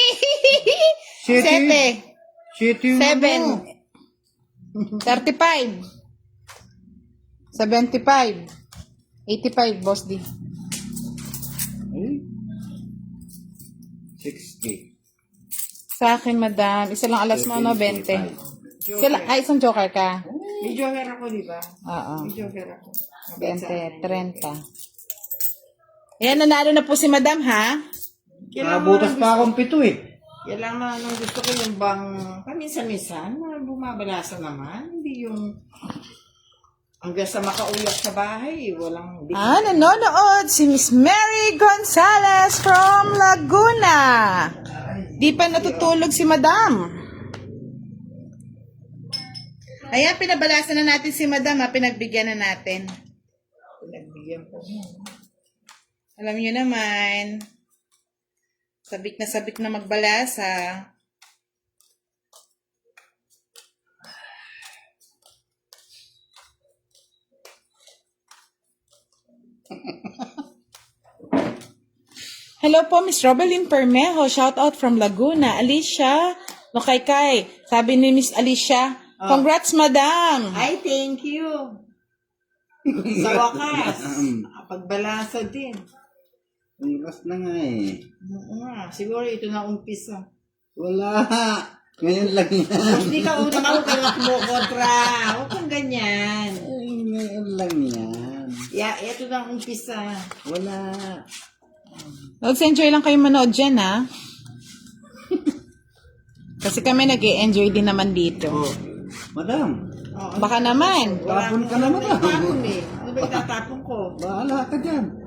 7. City. 7. 35. 75. 85, Boss D. Ay. 60. Sa akin, madam. Isa lang alas mo, no? 20. Isang joker ka. May joker ako, di ba? Oo. May joker ako. 20, 30. Ayan, nanalo na po si madam, ha? Nakabutas pa akong 7 eh. Yan lang na nung gusto ko yung bang paminsan-minsan na bumabalasa naman. Hindi yung hanggang sa makauyak sa bahay, walang... Nanonood si Miss Mary Gonzalez from Laguna. Di pa natutulog si madam. Ayan, pinabalasan na natin si madam, ha? Pinagbigyan na natin. Pinagbigyan ko mo. Alam niyo naman, sabik na magbalasa. Hello po, Miss Robelyn Permejo. Shout out from Laguna. Alicia Lokaykay. Sabi ni Miss Alicia, congrats, madam. Ay, thank you. Sa wakas, nakapagbalasa din. Oras na nga eh. Oo nga, siguro ito na umpisa. Wala. Ngayon lang yan. Hindi ka unang ako kayo kumukontra. Huwag kang ganyan. Ay, ngayon lang yan. Ito na ang umpisa. Wala. Mag-enjoy lang kayo manood dyan, ha? Kasi kami nag-enjoy din naman dito. Oh, madam. Oo, Baka naman. Tapon ka na, madam. Tapon eh. Ano ba itatapon ko? Bahala ka dyan.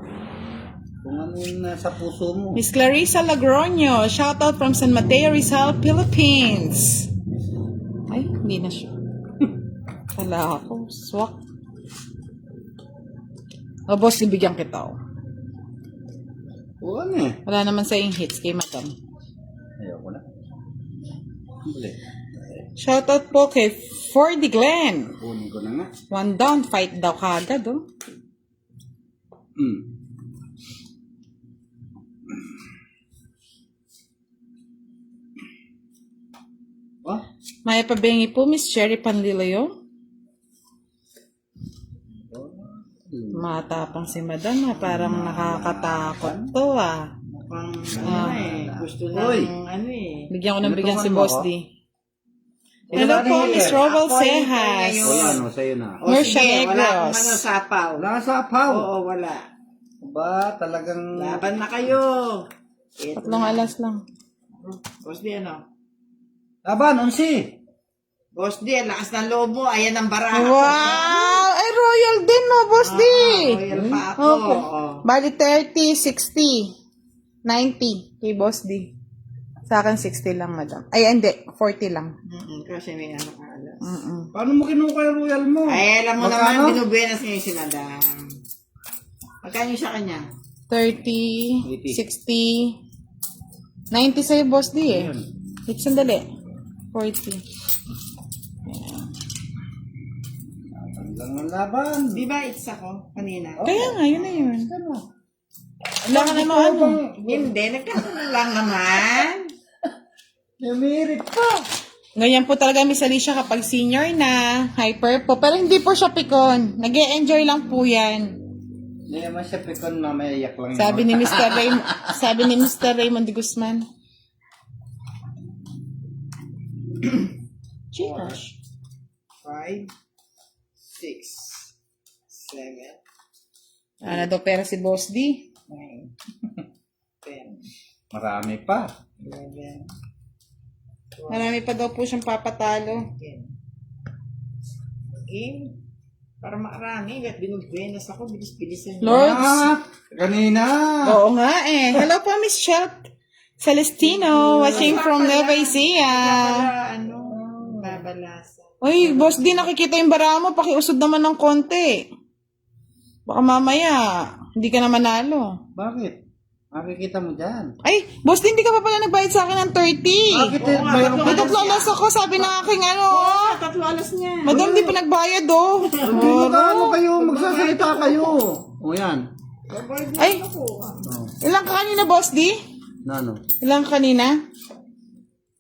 Kung ano yung nasa puso mo. Miss Clarissa Lagronio, shout out from San Mateo, Rizal, Philippines. Ay, hindi na siya. Kala ako, swak. O, boss, ibigyan kita. Oo, ano eh. Wala naman sa yung hits kay madam. Ayoko na. Ulit. Shout out po kay Fordy Glenn. Kunin ko na nga. One down, fight daw kagad, oh. Oh? Maya pabengi po, Miss Cherry Panlilayo. Matapang si madam, ha? Parang nakakatakot to, ah. Pang ano eh. Gusto na Hoy. ng ano eh. Bigyan ko ng bigyan si Natukan mo Boss ako? D. Hello po, Miss Robel Ako, Cejas. ito O yan, o sa'yo na. O Marcia sige, wala Negros. akong ano sapaw. Wala ka sapaw. Oo, wala. Ba, talagang... Laban na kayo. Ito Tatlong na. alas lang. Boss D, ano? Laban, 11. Boss D, ang lakas ng loob mo. Ayan ang baraha. Wow! Ay, royal din, no, Boss D. Royal pa ako. Okay. Oo. Bali, 30, 60, 90 kay Boss D. Sa akin, 60 lang, madam. Ay, hindi. 40 lang. Kasi may ano ka alas. Paano mo kinuha yung royal mo? Ay, alam mo Magkano? naman, binubuenas ngayon si Madam. Magkano sa kanya? 30, 60, 90 sa'yo, Boss D, eh. Wait, sandali. 40. Hanggang ang laban. Di ba it's ako kanina? Kaya nga, yun na yun. Ano? Wala ka naman, ano. Hindi, nagkakaroon lang naman. Namirit pa. Ganyan po talaga, Miss Alicia, kapag senior na, hyper po. Pero hindi po siya pikon. Nag-e-enjoy lang po yan. Hindi naman siya pikon, mamaya iyak lang. Sabi ni Mr. Raymond de Guzman. Gcash. 5, 6, 7, Ano daw pera si Boss D? 9, 10, Marami pa. 11, Marami pa daw po siyang papatalo. 10. Okay. Para makarami, at binubuenas ako, bilis-bilisan niyo. Lords. Kanina. Oo nga eh. Hello po, Miss Chuck Celestino, watching from Nueva Ecija. Para ano, babalasa. Uy, Boss D, nakikita yung bara mo. Pakiusod naman ng konti. Baka mamaya, hindi ka na manalo. Bakit? Makikita mo dyan. Ay, Boss D, hindi ka pa pala nagbayad sa akin ng 30. Bakit? Mayroon May ka. tatlo alas ako, sabi ng aking ano, oh. Tatlo alas niya. Madam, di pa nagbayad, oh. Ano kayo? Magsasalita kayo. O yan. Ay, ilang ka kanina, Boss D? Ano? Ilang ka kanina?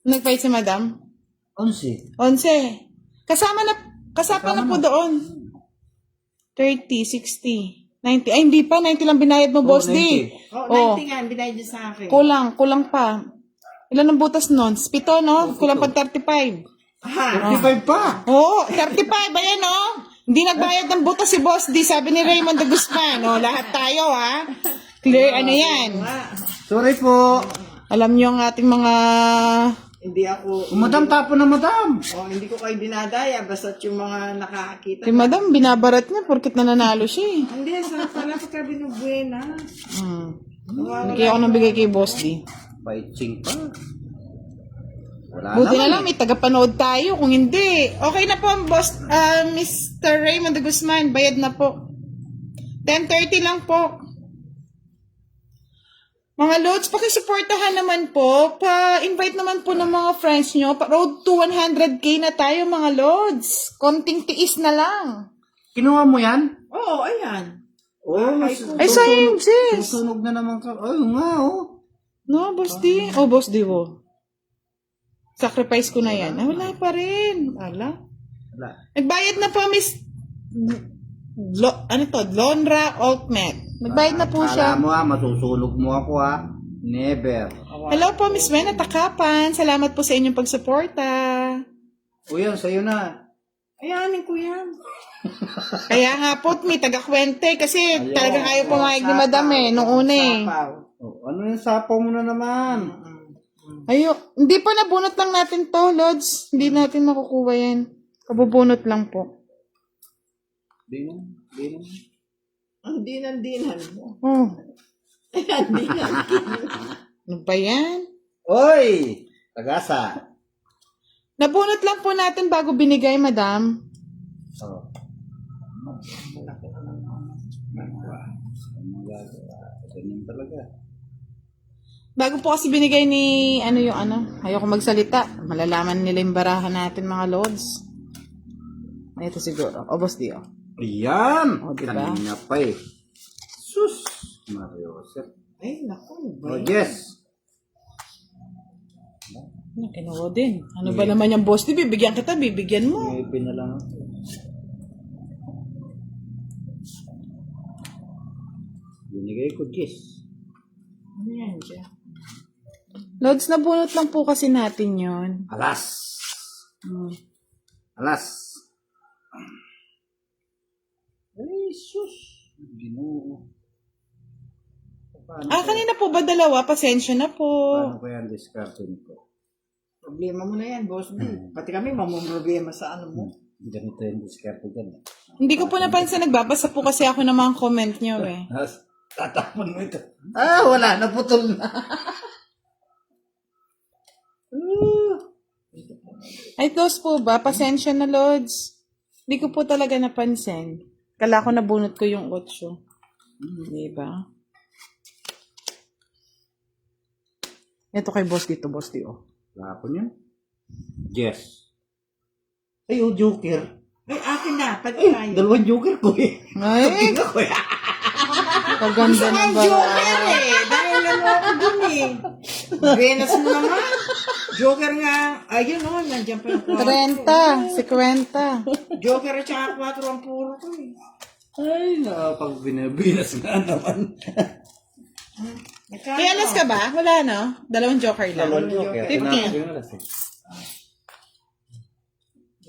Nagbayad si Madam? 11. 11. Kasama na po doon. 30, 60, 90. Ay, hindi pa. 90 lang binayad mo, Boss D. 90. Oh, 90 nga, binayad niya sa akin. Kulang pa. Ilan ang butas nun? 7, no? Kulang pa 35. Ha? 55 pa. Oo, 35. Ayan, no? Hindi nagbayad ng butas si Boss D. Sabi ni Raymond de Guzman. O, lahat tayo, ha? Clear, ano yan? Sorry po. Alam niyo ang ating mga... Hindi ako... Madam, tapo na madam. hindi ko kayo dinadaya. Basta't yung mga nakakakita. Si Madam, binabarat niya porkit nananalo siya eh. Hindi, sarap pala pagka binubuena. Hindi ako nang bigay kay Boss D. Paitsing pa. Wala Buti na naman lang, may tagapanood tayo. Kung hindi, okay na po ang Boss, Mr. Raymond de Guzman. Bayad na po. 10:30 lang po. Mga Lods, pakisuportahan naman po. Pa-invite naman po ng mga friends nyo. Road to 100k na tayo, mga Lods. Konting tiis na lang. Kinuha mo yan? Oo, ayan. Oh, Ay, sayang, Jess. susunog na naman ka. Ay, nga, oh. No, Boss D. Oh, Boss D, wo. Sacrifice ko na yan. Ah, wala pa rin. Wala. Wala. Nagbayad na po, Miss... Lonra Altmet. Nagbayad na po siya. Alam mo masusunog mo ako Never. Hello po, Miss Wena Takapan. Salamat po sa inyong pagsuporta. O yan, sa'yo na. Ayanin ko yan. Kaya nga po, may taga-kwente kasi talagang ayaw pumayag ni Madam nung una eh. Sapaw. Oh, ano yung sapaw mo na naman? Hindi pa nabunot lang natin to, Lods. Hindi natin makukuha yan. Kabubunot lang po. Di na. Ang dinan-dinan mo. Oh, Ayan, dinan. ano ba yan? Oy! Tagasa. Nabunot lang po natin bago binigay, Madam. Oh. Ganyan talaga. Bago po kasi binigay ni, ayoko magsalita. Malalaman nila yung barahan natin, mga Lods. Ito siguro. O, Boss D, oh. Ayan! Oh, diba? Kanina pa eh. Sus! Mario Joseph. Ay, naku. Oh, yes! Kinuha din. Ano ba naman yung Boss D? Bibigyan kita, bibigyan mo. May pinalang ako. Binigay ko, yes. Ano yan dyan? Lods, nabunot lang po kasi natin yon. Alas! Alas! Ay, sus! Ginoo. Kanina po ba dalawa? Pasensya na po. Paano ko yan discarding ko? Problema mo na yan, boss. Pati kami, mamumroblema sa ano mo. Ganito yung discard dyan. Hindi ko po napansin, nagbabasa po kasi ako ng mga comment nyo eh. Tatapon mo ito. Wala. Naputol na. Ay, those po ba? Pasensya na, Lods. Hindi ko po talaga napansin. Kala ko nabunot ko yung 8. Diba? Ito kay Boss dito, Boss D, oh. Lapon yun? Yes. Ay, joker. Ay, akin na. Pati tayo. Dalawang joker ko eh. Ay, Ako eh. kaganda ng Ang bara. joker eh. Dahil ano ako dun eh. Venus mo naman. Joker nga. Ayun o, nandiyan pa yung 30, 50. Joker at saka 4 ang puro ko eh. Ay, pag binabinas nga naman. May alas ka ba? Wala, no? Dalawang joker lang. Dalawang joker. 50.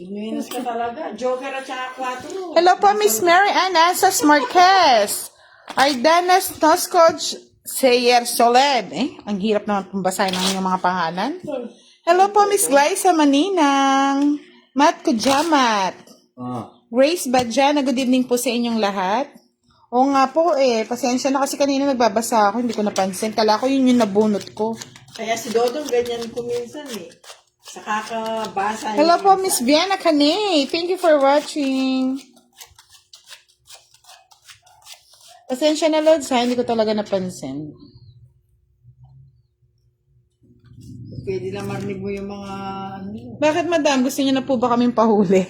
Venus ka talaga. Joker at saka 4. Hello po, Miss Mary Ann Ansas Marquez. Ardanas Noscoch Sayer Soled. Ang hirap naman pumbasahin ng inyong mga pangalan. Hello po, Miss Glyza Maninang. Matt Kujamat. Grace Badjana, good evening po sa inyong lahat. Oo nga po pasensya na kasi kanina nagbabasa ako, hindi ko napansin. Kala ko yun yung nabunot ko. Kaya si Dodong ganyan ko minsan eh. Sa kakabasa. Hello po, Miss Vienna Kane. Thank you for watching. Pasensya na, Lods, hindi ko talaga napansin. Pwede lang marinig mo yung mga ano. Bakit, Madam? Gusto niyo na po ba kaming pahuli?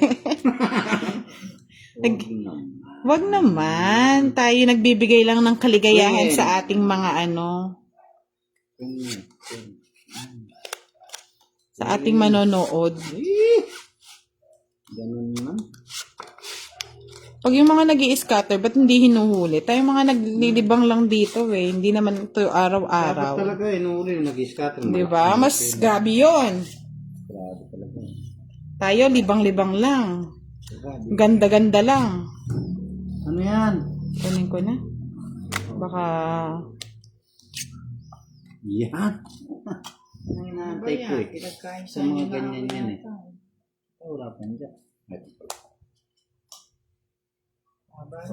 Wag naman. Tayo nagbibigay lang ng kaligayahan sa ating mga sa ating manonood. Ganun naman. Pag yung mga nag-i-scatter, ba't hindi hinuhuli? Tayo mga naglilibang lang dito eh. Hindi naman ito Dapat araw-araw. talaga, inuuli, nag-scatter. Di ba? Mas grabe yun. Grabe talaga. Tayo, libang-libang lang. Grabe. Ganda-ganda lang. Ano yan? Kunin ko na. Baka... Yan. Ang inaantay ko eh. Pinagkain Sa mga ganyan yan eh. Wala pa dyan.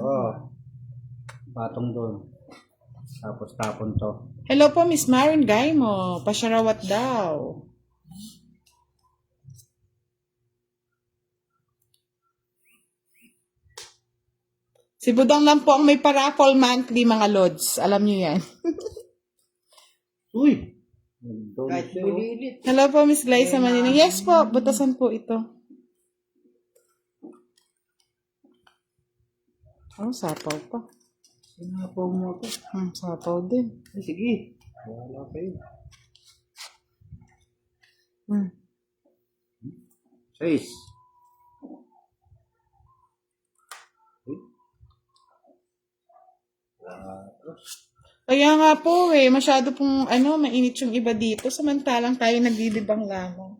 Oh. Patong doon. Tapos tapon to. Hello po, Miss Marin Gaimo. Pasyarawat daw. Si Budang lang po ang may paraffol monthly, mga lods. Alam niyo yan. Uy! Kahit bulilit. Hello po, Miss Glyza Manining. Yes po, butasan po ito. Oh, sapaw pa. Sinapaw mo ako. Sapaw din. Ay, sige. Wala kayo. Hmm. 6. Kaya nga po masyado pong mainit yung iba dito, samantalang tayo naglilibang lamang.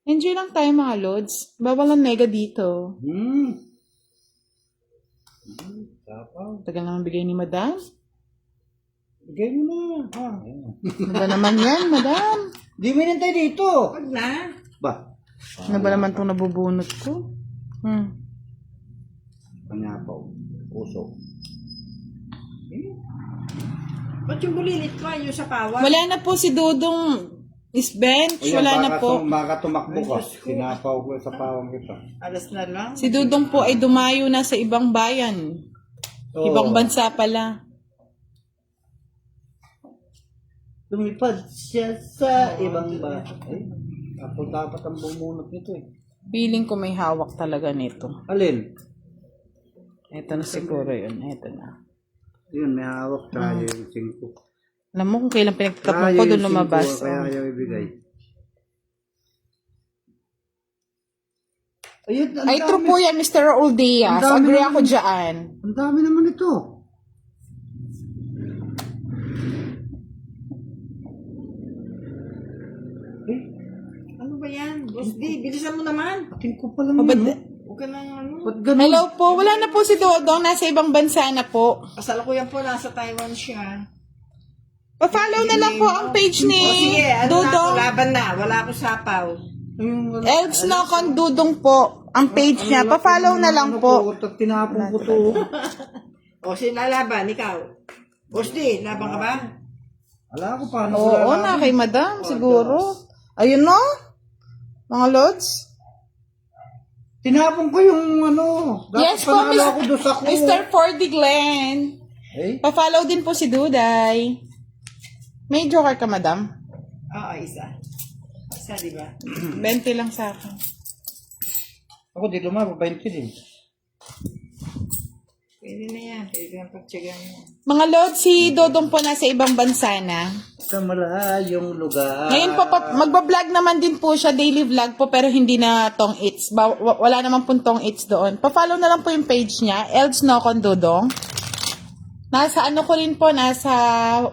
Enjoy lang tayo mga lods. Bawal ang nega dito. Sapaw. Tagal naman bigay ni madam. Bigay mo na. Ano ba naman yan, madam? Di minintay dito. Wag na. Ba? Ano ba naman itong nabubunot ko? Panyapaw. Puso. Ba't yung bulilit ko? Yung sa pawa? Wala na po si Dudong is bench. Wala na po. Baka tumakbo ka. Sinapaw ko sa pawang kita. Alas na lang. Si Dudong po ay dumayo na sa ibang bayan. Oo. Ibang bansa pala. Lumipad siya sa ibang bahay. Ako dapat ang bumunot nito eh. Feeling ko may hawak talaga nito. Alin? Ito na siguro yun. Ito na. Yun, may hawak tayo yung 5. Alam mo kung kailan pinagtatapon ko doon lumabas. Kaya ayaw ibigay. Ayun, Ay, true po yan, Mr. Raul Diaz. Ang dami Agree naman. ako dyan. Ang dami naman ito. Ano ba yan? Boss D, bilisan mo naman. Atin ko pa lang O, yun. ba't- Huwag ka nang Ba't ganun? Hello po. Wala na po si Dodong. Nasa ibang bansa na po. Kasalukuyan po, nasa Taiwan siya. Pa-follow na lang po ang page ni O sige, ano na ako, Dudong. laban na. Wala akong sapaw. Yung, Elves Nokon Dudong po. Ang page niya. Pa-follow na lang po. Tinapon ko to. O, sinalaban, ikaw. Boss D, laban ka ba? Wala ko paano. Oo, na kay madam. Siguro. Ayun no. Mga lods. Tinapon ko yung Yes po, panalo ako doon sa Mr. Fordy Glenn. Eh? Pa-follow din po si Duday. May joker ka, madam? Oo, isa. Isa, di ba? 20 lang sa akin. Ako di lumaba, 20 din. Pwede na yan. Pwede na pagtsagan mo. Mga lods, si Dodong po nasa ibang bansa na. Sa malayong lugar. Ngayon po, magbablog naman din po siya, daily vlog po, pero hindi na tong its. Wala naman po tong its doon. Pa-follow na lang po yung page niya, Elves Nokon Dodong. Nasa ko rin po, nasa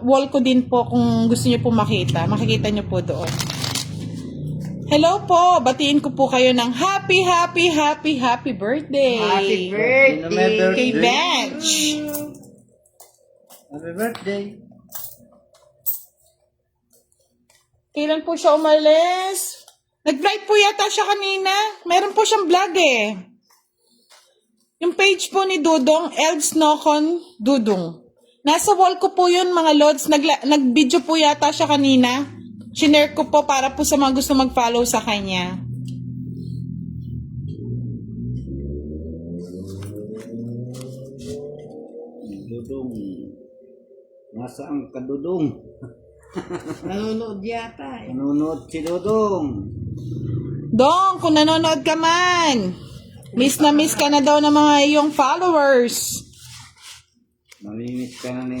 wall ko din po kung gusto niyo po makita. Makikita niyo po doon. Hello po, batiin ko po kayo ng happy birthday. Happy Yun na may birthday. Kay Bench. Happy birthday. Kailan po siya umalis? Nag-vlog po yata siya kanina. Meron po siyang vlog eh. Yung page po ni Dudong, Elves Nokon Dudong. Nasa wall ko po yun mga lods. Nag-video po yata siya kanina. Shinare ko po para po sa mga gusto mag-follow sa kanya. Dudong. Nasaan ka, Dudong? Nanonood yata eh. Nanonood si Dudong. Dong, kung nanonood ka man, miss na miss ka na daw ng mga iyong followers. Mamimiss ka na ni...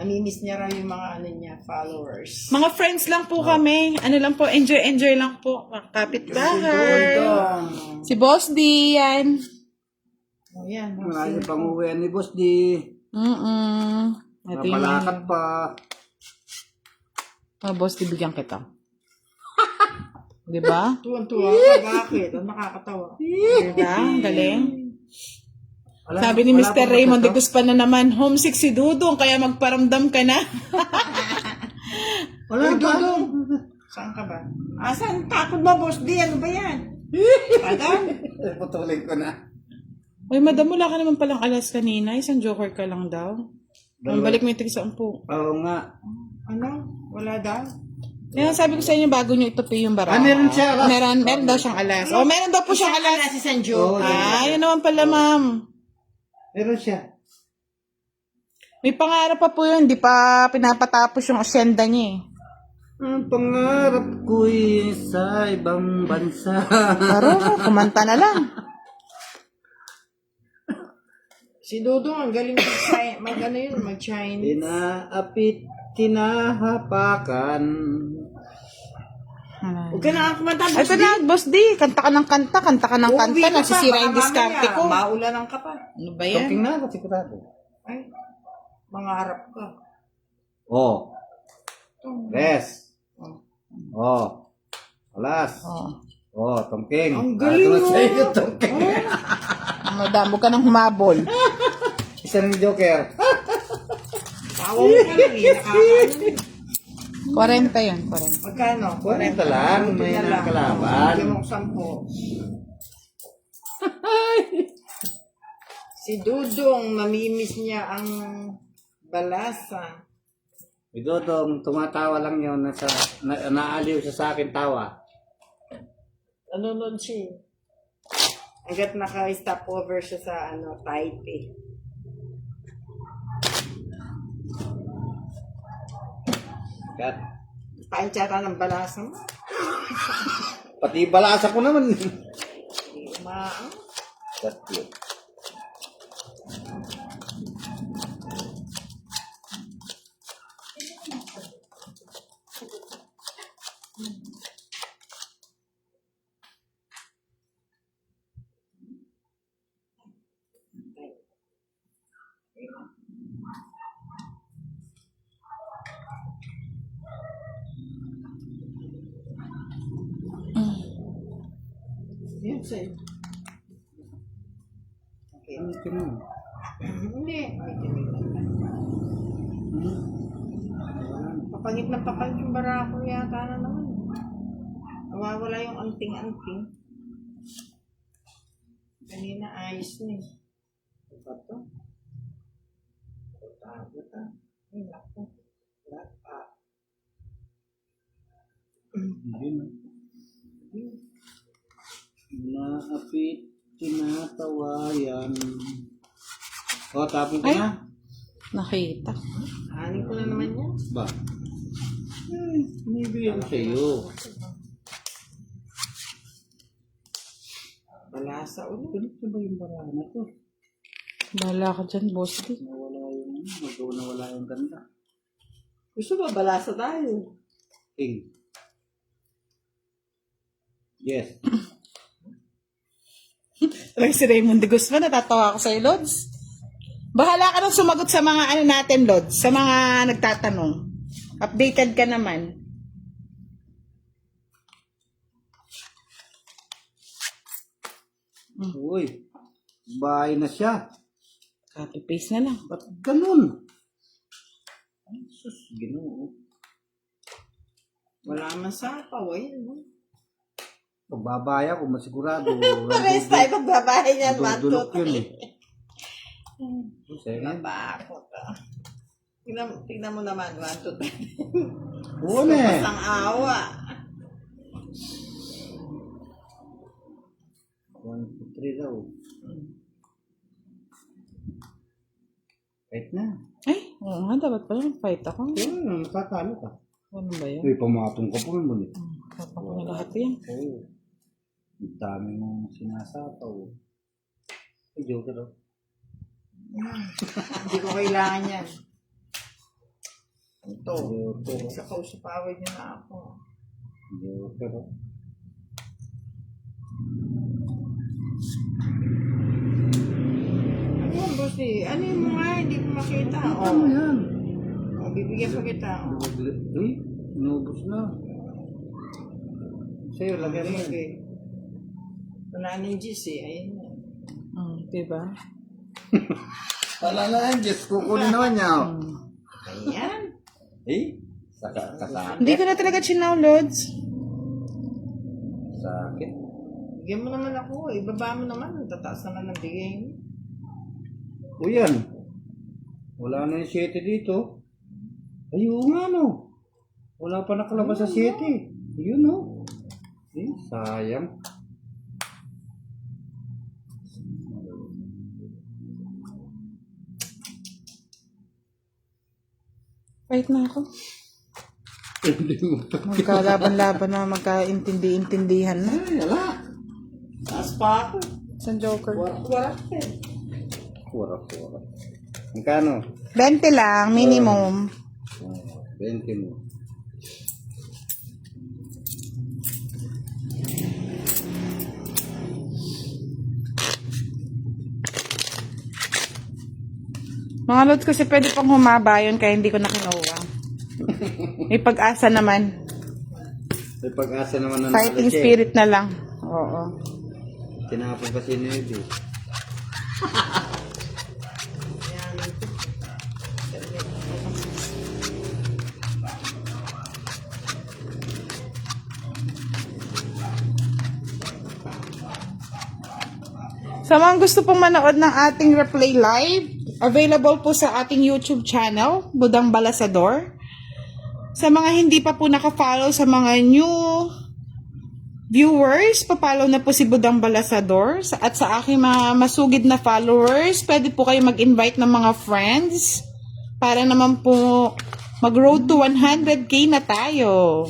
Namimiss niya raw yung mga ano niya, followers. Mga friends lang po kami. Ano lang po, enjoy lang po. Mga kapitbahay. Si Boss D, yan. Oh, yan. Marami pang uwian ni Boss D. Ito yung Napalakat pa. Boss D, bigyan kita. Diba? Tuwan-tuwa ka, bakit? Ang nakakatawa. Diba? Ang galing. Wala- Sabi ni wala Mr. pa Raymond de magkata- Guzman na naman, homesick si Dudong, kaya magparamdam ka na. Wala pa. Saan ka ba? Saan? Takot ba, Boss D? Ano ba yan? Padam? Putulin ko na. Uy, madam, wala ka naman palang alas kanina. Isang joker ka lang daw. Ang balik mo yung tig-10. Oo nga. Ano? Wala daw? Kaya sabi ko sa inyo, bago nyo itupi yung bara. Meron siya. Meron daw siyang alas. Oh, meron daw po siyang alas. si San Joe. Yun naman pala, ma'am. Meron siya. May pangarap pa po yun. Hindi pa pinapatapos yung asyenda niya eh. Ang pangarap ko'y sa ibang bansa. Pero, kumanta na lang. Si Dudong, ang galing mag-Chinese. Inaapit, tinahapakan. Huwag ka na kumanta, Boss Ito D. na, Boss D. Kanta ka ng kanta. Kanta ka ng kanta. Uuwi ka pa, Nasisira yung baka diskarte mamaya, ko. Maulanan ka pa. Ano ba yan? Talking na ako, sigurado. Ay, mangarap ka. Oh. Res. Oh. Alas. Oh. Oh, tongking. Ang galing Ano mo. sa iyo, tongking? Madam, huwag ka nang humabol. Isa ng joker. Tawa mo ka lang eh. Nakakaano. 40 yun, 40. Magkano? 40 lang, may Yan lang. nakalaban. Bigyan mo ko 10. Si Dudong, namimiss niya ang balasa. Idodong, tumatawa lang yun. Naaliw siya sa akin tawa. Nanonood siya eh. Hanggat naka-stopover siya sa Taipei. Kat. Pain tsaka ng balasa mo. Pati balasa ko naman. Maang. Tatlo. Yan sa'yo. Okay. Ano ka nun? Hindi. Ay, tinignan. Papangit na papangit yung barako yata na naman. Nawawala yung anting-anting. Kanina ayos na eh. Ano ba ito? Tagot ah. Ay, naku. Wala pa. Naapit, tinatawayan. O, tapon ka Ay. na. Nakita. Hanin ko na naman yan. Ba? Binibigyan ko sa'yo. Balasa ulit. Ganito ba yung barahan na to? Bahala ka dyan, Boss D. Nawala yung ganda. Gusto ba balasa tayo? King. Yes. Like si Raymond de Guzman, natatawa ako sa'yo, Lods. Bahala ka nang sumagot sa mga ano natin, Lods. Sa mga nagtatanong. Updated ka naman. Uy, bahay na siya. Copy-paste na lang. Ba't ganun? Ay, sus, ginoo. Wala man sapaw eh. Pagbabaya ko, masigurado. Pares tayo pagbabahay niyan, Dudulok matot. yun eh. Sige. Mabakot ah. Tingnan mo naman, matot. Oo na eh. Pasang awa. 1, 2, 3 daw. Kahit na. Ay, oo nga, dapat pala mag-fight ako. Yun, nakatalo ka. Ano ba yun? Uy, pamatong ka pa naman eh. Dapat ko na lahat yan. Oo. Ang dami mong sinasapaw. Ay, joker oh. Hindi ko kailangan yan. Ito. Joker. Sa kausapawid niya na ako. Joker. Ano yan, boss eh? Ano yung mga hindi ko makita? Ano yan? Bibigyan pa kita. Uy, inubos na. Sa'yo, lagyan mo. Okay. Wala na yung GC. Ayun na. Diba? Wala na yan, Diyos. Kukunin naman niya. Ayan. Eh? Kasakit. Hindi ko na talaga chinaw, Lods. Sakit. Bigyan mo naman ako. Ibaba mo naman. Tataas naman ng bigay mo. O yan. Wala na yung 7 dito. Ay, oo nga no. Wala pa nakalabas sa 7. Yun no. Eh, sayang. Wait na ako. Magkalaban-laban na, magkaintindi-intindihan na. Ay, wala. Taas pa ako. Sa Joker. Wala ka eh. Pura. Magkano? 20 lang, minimum. 20 mo. Mga Lods, kasi pwede pang humaba yun, kaya hindi ko na kinuha. May pag-asa naman. May pag-asa naman na Fighting spirit na lang. Oo. Tinapon kasi ni Eddie. Sa mga gusto pong manood ng ating replay live, available po sa ating YouTube channel, Budang Balasador. Sa mga hindi pa po naka-follow, sa mga new viewers, papalo na po si Budang Balasador. At sa aking mga masugid na followers, pwede po kayo mag-invite ng mga friends para naman po mag-road to 100K na tayo.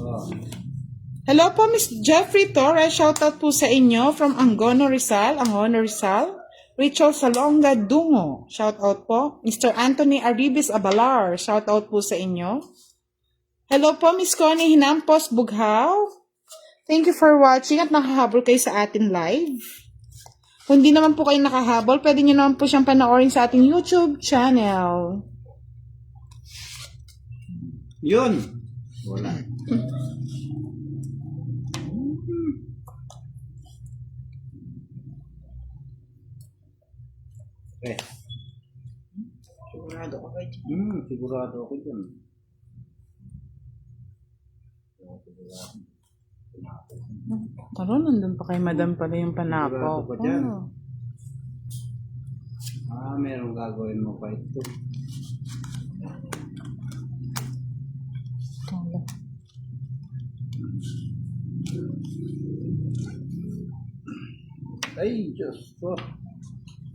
Oh. Hello po, Miss Jeffrey Torres. Shoutout po sa inyo from Angono Rizal. Angono Rizal. Rachel Salonga Dungo. Shoutout po. Mr. Anthony Arribis Abalar. Shoutout po sa inyo. Hello po, Miss Connie Hinampos Bughaw. Thank you for watching at nakahabol kayo sa ating live. Kung di naman po kayo nakahabol, pwede nyo naman po siyang panoorin sa ating YouTube channel. Yun. Wala. Eh. Sigurado ka kayo. Sigurado ako dyan. Taro, nandun pa kay Madam pala yung panapaw. Sigurado ka dyan. Merong gagawin mo pa ito. Ay, Diyos ko.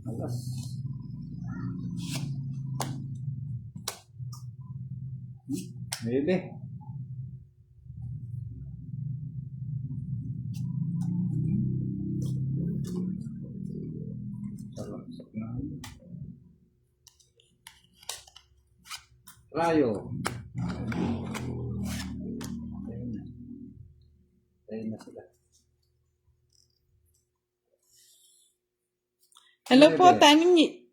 Alas. Bebe. Salaksak na. Rayo. Tayo na sila. Hello po,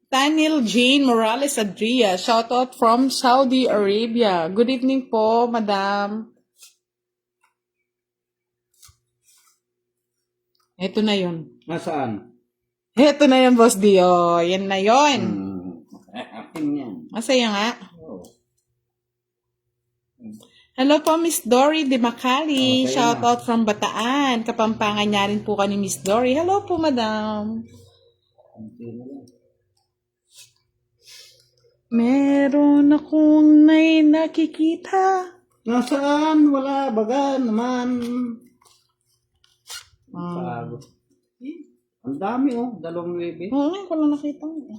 Tanil Jane Morales Adria. Shoutout from Saudi Arabia. Good evening po, Madam. Ito na yun. Nasaan? Ito na yun, Boss Dio. Yan na yun. Akin yan. Masaya nga. Oh. Hello po, Miss Dory de Macali. Okay Shoutout from Bataan. Kapampangan niya rin po ka ni Miss Dory. Hello po, Madam. Meron akong nakikita. Nasaan? Wala. Baga naman. Bago. Ang dami oh. 2,000. Oo, ngayon ko lang nakita mo.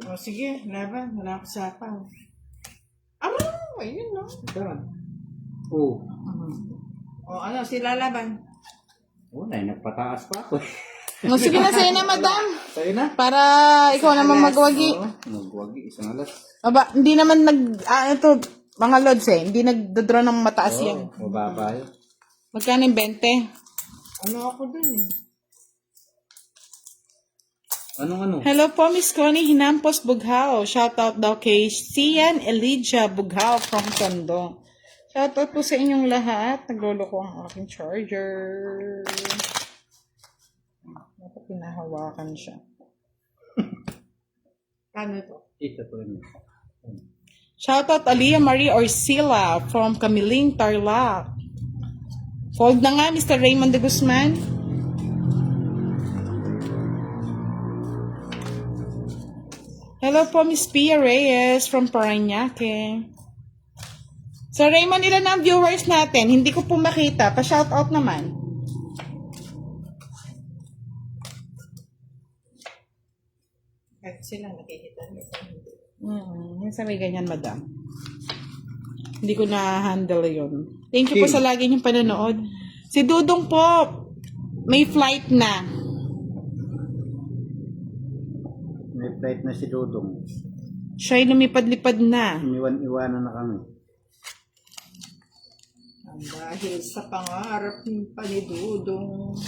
O sige, laban. Wala ko sapaw. Araw! Ayun no. Saan? Oh. O ano, sila laban. Wala, nagpataas pa ako. O sige na, sa'yo na, madam. Sa'yo na? Para ikaw naman magwagi. Oo, magwagi, isang alas. Aba, hindi naman ito, mga lods hindi nagdodraw ng mataas yan. Mababa yun. Magkano yung 20? Ano ako dun eh. Anong ano? Hello po, Miss Connie Hinampos Bughao. Shoutout daw kay Sian Elijah Bughao from Tondo. Shoutout po sa inyong lahat. Naglolo ko ang aking charger. Dapat pinahawakan siya. Ano to? Ito po yun. Shoutout Aliyah Marie Orcila from Camiling, Tarlac. Fold na nga, Mr. Raymond de Guzman. Hello po, Miss Pia Reyes from Parañaque. So, Raymond, ilan ang viewers natin? Hindi ko po makita. Pa-shoutout naman. Kahit sila nakikita nito. Minsan may ganyan, madam. Hindi ko na-handle yun. Thank you po sa lagi niyong panonood. Si Dudong po, may flight na. May flight na si Dudong. Siya'y lumipad-lipad na. Iniwan-iwanan na kami. Dahil sa pangarap ng panidudong.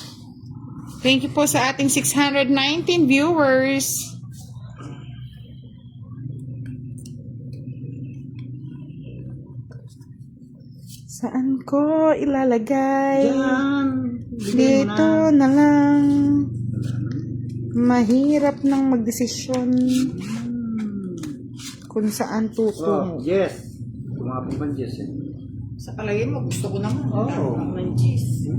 Thank you po sa ating 619 viewers. Saan ko ilalagay? Diyan! Dito na lang. Mahirap nang magdesisyon kung saan Oh, tutungo. yes! Tumapong ba yes eh? Sa palagay mo, gusto ko naman. Oo. Ng cheese.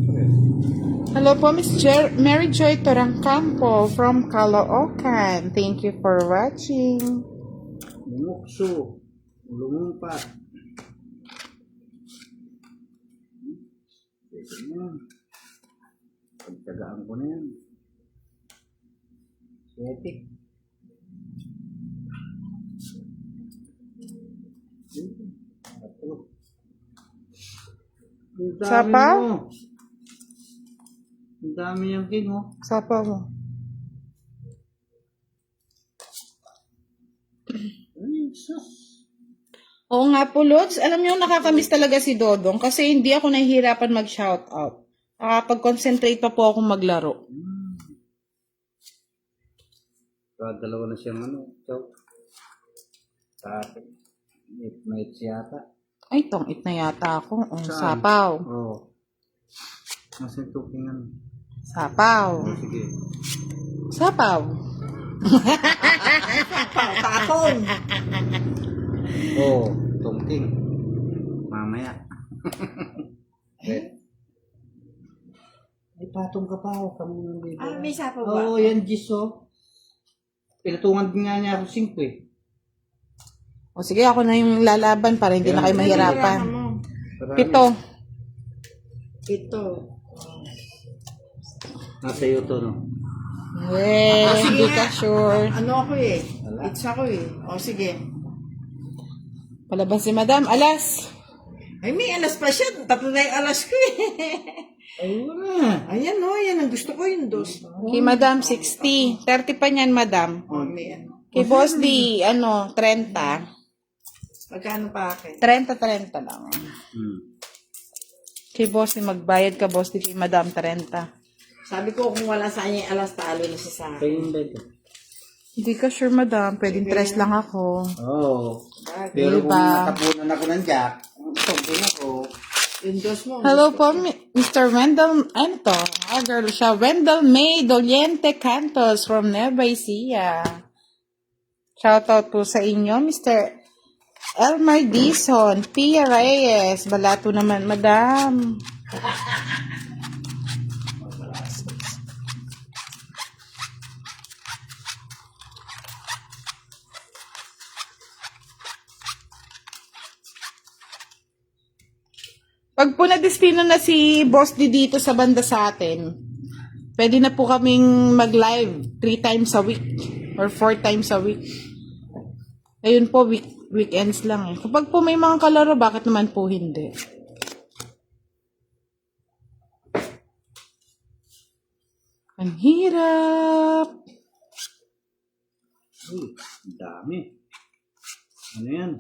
Hello po, Miss Mary Joy Torangcampo from Caloocan. Thank you for watching. Lumukso. Lumumpa. Pwede na yan. Pagtagaan ko na yan. Epic. Ang dami Sapaw? mo. Ang dami yung king, oh. Sapa mo. Ay, sus. Oo nga po, Lods. Alam niyo, nakakamiss talaga si Dodong kasi hindi ako nahihirapan mag-shoutout. Nakapag-concentrate pa po akong maglaro. Dalawa na siyang ano. So, sa akin. Night yata. Ay, tong-it na yata ako. Oh, Saan? sapaw. Oo. Oh. Nasa tuking ano. Sapaw. Oh, sige. Sapaw. Tapon! Oo. Oh, tungking. Mamaya. Ay, patong ka pa. Kami nang dito. Ah, may sapaw ba? Oo, yan, Jis, oh. Pinatungan din nga niya ako 5 eh. O sige, ako na yung lalaban para hindi na kayo mahirapan. Marami. 7. Ito. Nasa iyo to, no? Hindi ka sure. Ano ako eh? Wala. It's ako eh. O sige. Palabas si Madam. Alas. Ay, may alas pa siya. Tatlo na yung alas ko eh. Ay, wala. Ayan o, yan ang gusto ko yung dos. Kay Madam, 60. 30 pa niyan, Madam. O, may ano. Kay Boss D, 30. Magkano pa akin? 30 lang. Hmm. Kay Boss D, magbayad ka, Boss D. Kay Madam, 30. Sabi ko kung wala sa kanya yung alas, talo na siya sa akin. Kayo yung bed. Hindi ka sure, Madam. Pwedeng 3 lang ako. Oo. Bagay. Pero kung Diba? natapunan ako ng jack, tungkin ako. Yung dos mo. Hello po, Mr. Wendell, ano to? Girl siya. Wendell May Doliente Cantos from Nueva Ecija. Shoutout po sa inyo, Mr. Elmar Dizon, Pia Reyes. Balato naman, Madam. Pag po na-destino na si Boss D dito sa banda sa atin, pwede na po kaming mag-live 3 times a week. Or 4 times a week. Ayun po, weekends lang eh. Kapag po may mga kalaro, bakit naman po hindi? Ang hirap. Uy, ang dami. Ano yan?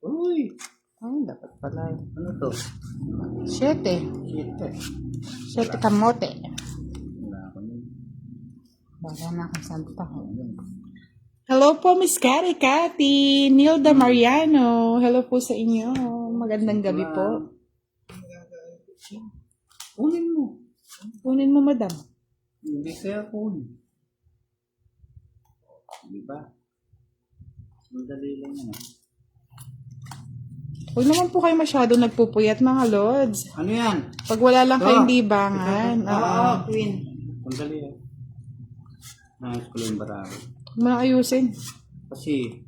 Uy, Ay, dapat pala. ano to? 7. Siyete. 7 kamote. Wala ko yun. Wala na akong santa. Hello po, Miss Kati. Nilda Mariano. Hello po sa inyo. Magandang gabi po. Kunin mo. Kunin mo, madam. Hindi kaya kunin. Di ba? Madali lang yan. Huwag naman po kayo masyado nagpupuyat, mga lods. Ano yan? Pag wala lang kayong Ah. libangan. Oo, Queen. Madali yan. Nangis ko lang yung barako. Huwag mo na ayusin. Kasi,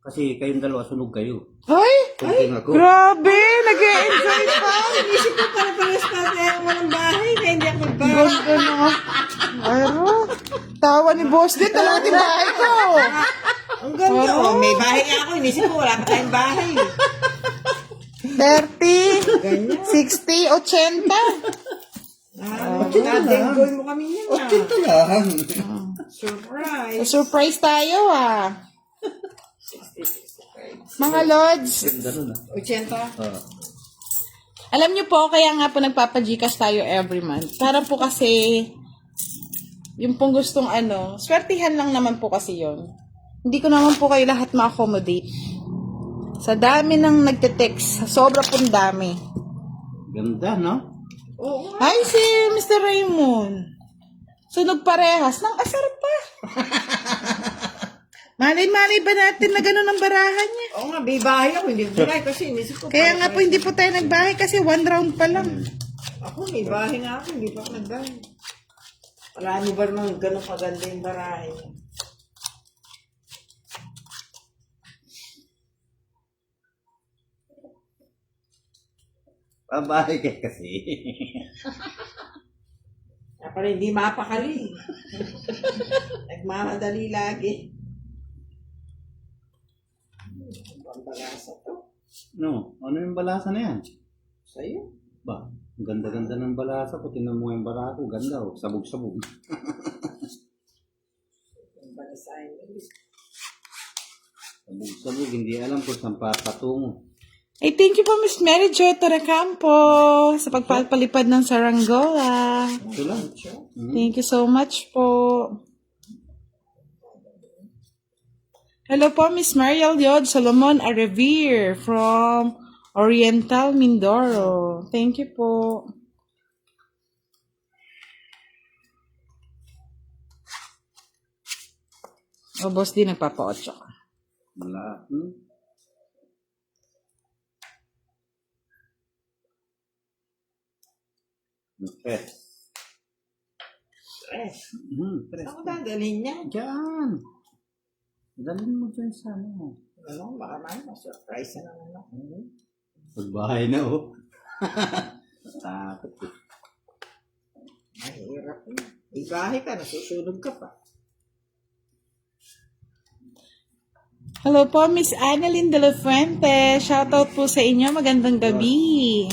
Kasi kayong dalawa sunog kayo. Ay! Kunting ako. Grabe! Nag-e-enjoy pa! Inisip ko pala pala sa kaya walang bahay, kaya hindi ako magbahay. Ganda na. Ayro. Tawa ni Boss din. Talaga din bahay ko. Ang ganda. Oh, may bahay nga ako. Inisip ko wala pa tayong bahay. 30, 60, 80. Nadenggoy mo kami yan. Ito lang. Surprise. Surprise tayo Mga Lods. Ganda nun 80. Alam niyo po, kaya nga po nagpapagikas tayo every month. Para po kasi, yung pong gustong swertihan lang naman po kasi yon. Hindi ko naman po kayo lahat ma-accommodate. Sa dami ng nagte-text, sobra pong dami. Ganda, no? Oo. Ay, si Mr. Raymond. Sunog parehas, nang asar pa. Malay-malay ba natin na gano'n ang barahan niya? Oo nga, may bahay ako. Hindi ko bahay kasi inisip ko. Kaya nga po hindi po tayo nagbahay kasi 1 round pa lang. Ako, may bahay nga ako. Hindi pa ako nagbahay. Marami ba naman ganun kaganda yung bahay? Pabahay ka kasi. Kaya pala hindi mapakali. Nagmamadali lagi. Ang balasa to. No, ano yung balasa na yan? Sa'yo. Ba, ang ganda-ganda ng balasa ko. Tinan mo yung barako. Ganda, oh. Sabog-sabog. Ang balasahin mo. Sabog-sabog. Hindi alam kung saan patungo. Ay, thank you po, Miss Mary Jo Taracampo, sa pagpapalipad ng Saranggola. Ito lang. Thank you so much po. Hello po, Miss Mariel Yod Solomon Arevere from Oriental Mindoro. Thank you po. O, boss din, nagpapa-8 ka. Wala. Press. Stress. Press. Ako dadalhin niya. Diyan. Dalhin mo dyan sa Ano, baka man, surprise na naman ako. Pagbahay na, oh. Takot eh. Mahirap na. May bahay ka, nasusunog ka pa. Hello po, Miss Annalyn De La Fuente. Shoutout po sa inyo. Magandang gabi.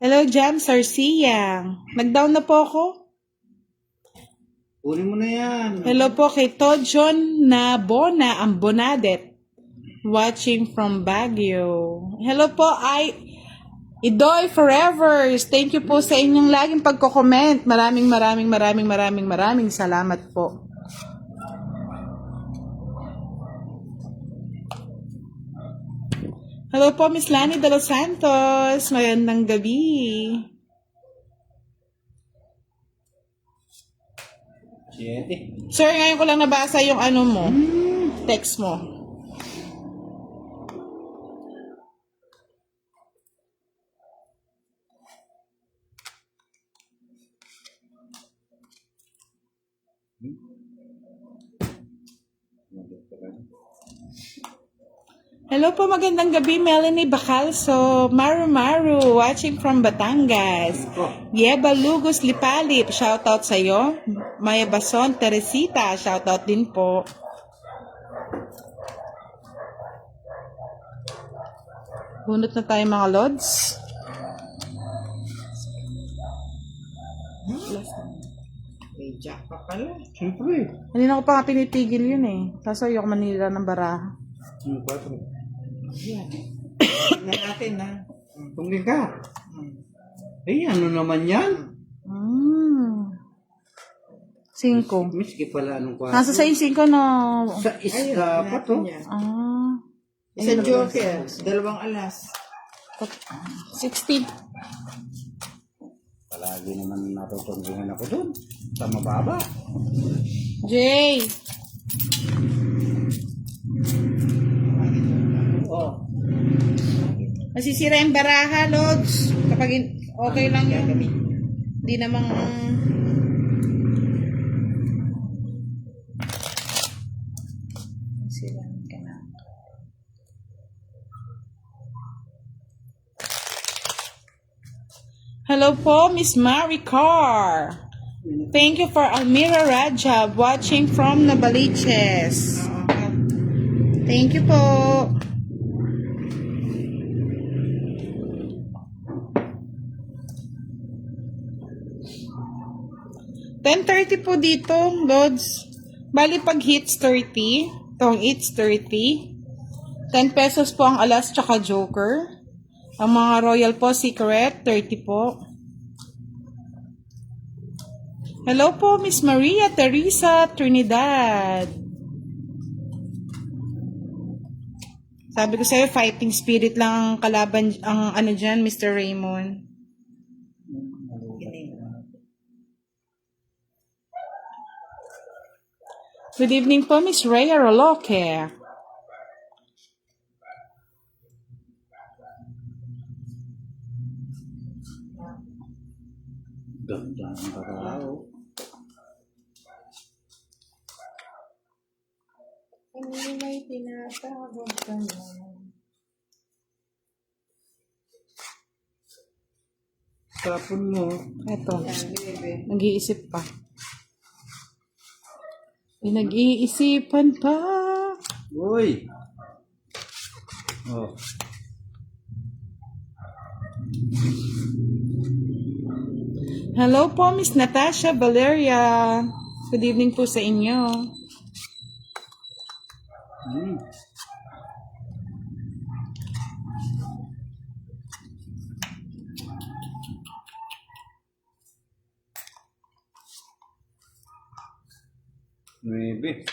Hello, Jam Sarcia. Nag-down na po ako. Kunin mo na yan. Hello po kay Tojon Nabona Ambonadet. Watching from Baguio. Hello po, Idoy Forever. Thank you po sa inyong laging pagko-comment. Maraming salamat po. Hello po, Miss Lani De Los Santos. Magandang gabi. 7. Sir, ngayon ko lang nabasa yung mo, text mo. Hello po, magandang gabi, Melanie Bacalso. Maru Maru, watching from Batangas. Yeba Lugos Lipalip, shoutout sa'yo. Maya Bason, Teresita, shoutout din po. Bunot na tayo mga lods. May jack pa pala. Siyempre. Kanina ko pa nga tinitigil yun eh. Kaso ayoko manila ng baraha. Yung 4. Yan. Tignan natin ha. Tungin ka. Eh, ano naman yan? 5. Miski pala anong 4. Nasa sa 5 no. Sa isda pa to. Ah, Isang joker. 2 alas. 60. Palagi naman natutunggingan ako doon. Sa mababa. Jay. Oh. Masisira yung baraha, Lods. Kapag okay lang yun. Hindi namang... Masiraan ka na. Hello po, Miss Maricar. Thank you for Almira Rajab watching from Nabaliches. Thank you po. $10.30 po dito, Lods. Bali pag hits 30, itong hits 30, 10 pesos po ang alas tsaka joker. Ang mga royal po, secret, 30 po. Hello po, Miss Maria Teresa Trinidad. Sabi ko sa'yo, fighting spirit lang ang kalaban, ang ano dyan, Mr. Raymond. Good evening po, Miss Rhea Roloque. Ganda ang baraho. Hindi may tinatawag ka na. Tapon mo. Eto, Yan, bebe. nag-iisip pa. Pinag-iisipan pa. Uy. Oh. Hello po, Miss Natasha Valeria. Good evening po sa inyo. Hmm. Maybe.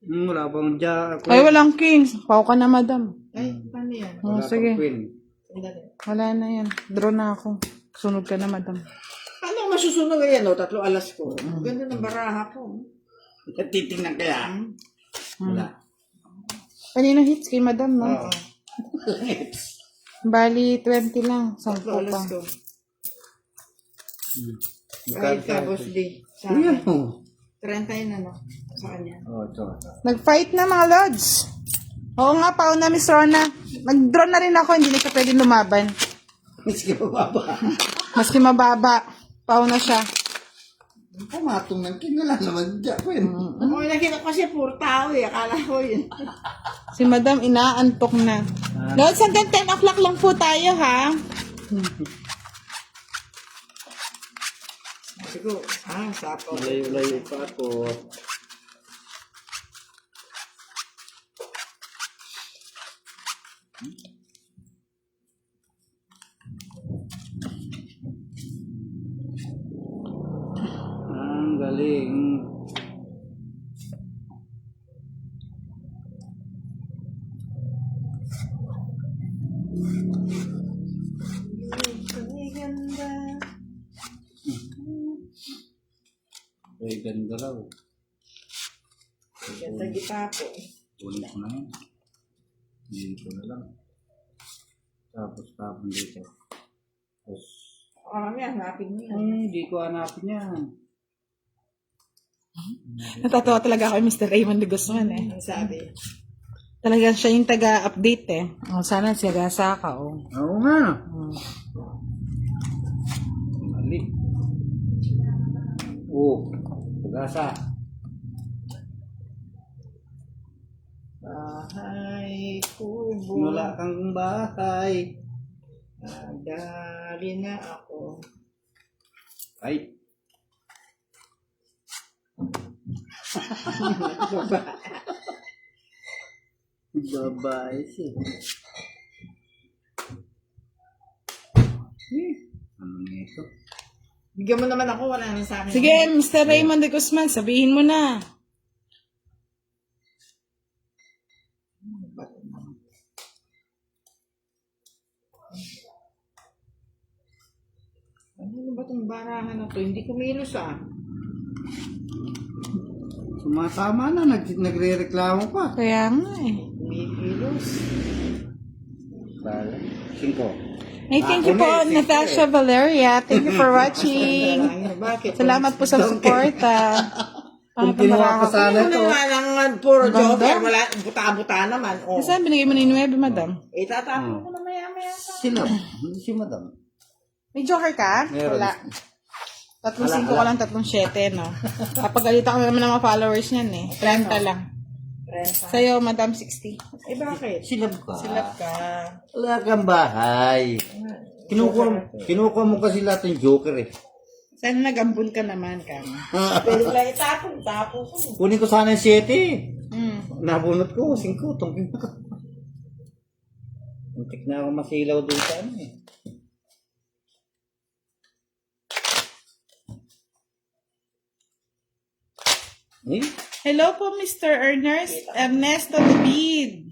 Wala bang jack? Ay, walang king. Pau ka na, madam. Ay, paano yan? Oh, Wala sige. pang queen. Sandali. Wala na yan. Draw na ako. Sunod ka na, madam. Paano ang masusunog yan? 3 alas ko. Ganda ng baraha ko. Titingnan kaya. Wala. Kanina hits kay madam, no? Oo. Bali, 20 lang. 10 3 pa. alas ko. Magkano Kahit ka, boss D. Sa Ayan akin. oh. 30 yun ano. Sa kanya. Oh, ito. Nag-fight na, mga lods. Oo nga, pao na, Miss Rona. Nag-draw na rin ako. Hindi na siya pwede lumaban. Miski mababa. Maski mababa. Pao na siya. Pumatong ng king. Wala naman jack queen. Ako nakita ko kasi puro tao eh. Akala ko yun. Si madam, inaantok na. Lods, hanggang 10 o'clock lang po tayo, ha? Siguro. Sapaw. Layo-layo pa ako. Ang galing. Ay, ganda. Ay, ganda raw. Ganda gitapo. Ulit na yun. Dito na lang. Tapos tapon dito. Tapos Mamaya, hanapin mo yan. Hindi ko hanapin yan. Natatawa talaga ako kay Mr. Raymond de Guzman eh. Ang sabi. Talagang siya yung taga-update eh. Oh, sana siya gasa ka oh. Oo nga. Mali. Oo. Pag-asa. Bahay kubo. Wala kang bahay. Nadali na ako. Ay. Babae siya. Ano nito? Bigyan mo naman ako, wala naman sa akin. Sige, Mr. Raymond de Guzman, sabihin mo na. Ano ba itong barahan na to? Hindi kumilos ah. Sumatama na, nagre-reklamo pa. Kaya nga eh. Kumikilos. Bala. 5. Hey, thank you po, Natasha Valeria. Thank you for watching. Bakit? Salamat po sa suporta. Kung kinuha ko sana Ano ito. nga lang puro Ganda. joker, wala, buta-buta naman. Oh. Saan binigay mo na yung 9, madam? Itatapon ko na maya-maya. Sila. Hindi si madam. May joker ka? Meron. Wala. 3-5 ko lang, 3-7, no? Kapag alita ko naman ng mga followers niyan eh. 30 lang. Renta. Sa'yo, madam, 60. Eh bakit? Silab ka. Silap ka. Wala kang bahay. Kinukuha mo kasi lahat ng joker eh. Sana nag-ambon ka naman, Kama. Pero wala itapon ko. Kunin ko sana yung 7. Mm. Nabunot ko, 5. Tungkin ko. Muntik na ako masilaw doon sa ano eh. Eh? Hello po, Mr. Ernesto David.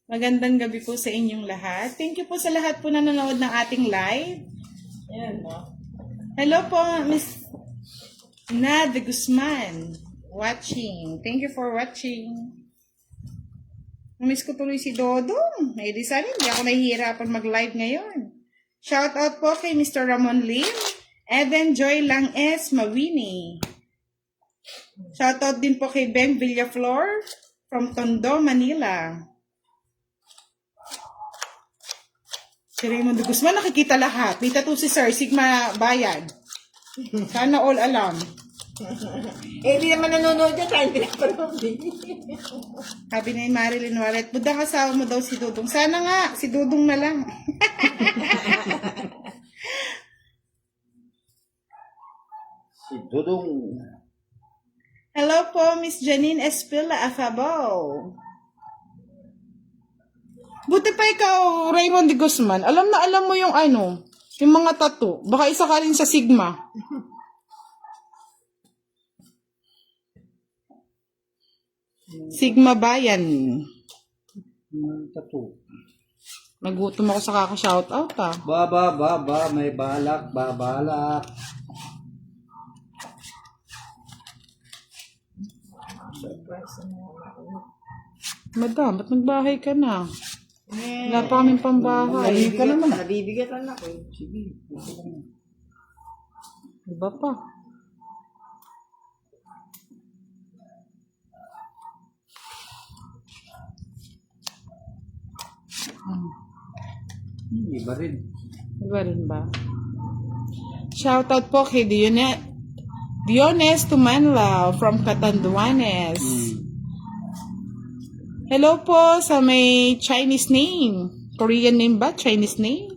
Magandang gabi po sa inyong lahat. Thank you po sa lahat po na nanonood ng ating live. Ayan, no? Hello po, Miss Nad de Guzman. Watching. Thank you for watching. Namiss ko tuloy si Dodong. Eh, di sana hindi ako nahihirapan mag-live ngayon. Shout out po kay Mr. Ramon Lim. Evan Joy Lang S. Mawini. Shout out din po kay Ben Villaflor from Tondo, Manila. Si Raymond de Guzman, nakikita lahat. May tattoo si Sir Sigma Bayad. Sana all alam. Eh, hindi naman nanonood yan kahit pinapanood. Sabi ni Marilyn Waret, budang asawa mo daw si Dudong. Sana nga, si Dudong na lang. Si Dudong. Hello po, Miss Janine Espila Afabo. Buti pa ikaw, Raymond de Guzman. Alam na alam mo yung ano, yung mga tattoo. Baka isa ka rin sa Sigma. Sigma Bayan. Tattoo. Nagutom ako sa kaka-shoutout ah. May balak, babalak. Madam, ba't nagbahay ka na? Wala pa kaming pambahay. ka naman. Nabibigatan ako. Sige. Iba pa. Iba rin. Iba rin ba? Shoutout po kay Diones Tumanlao from Catanduanes. Hello po sa may Chinese name. Korean name ba? Chinese name?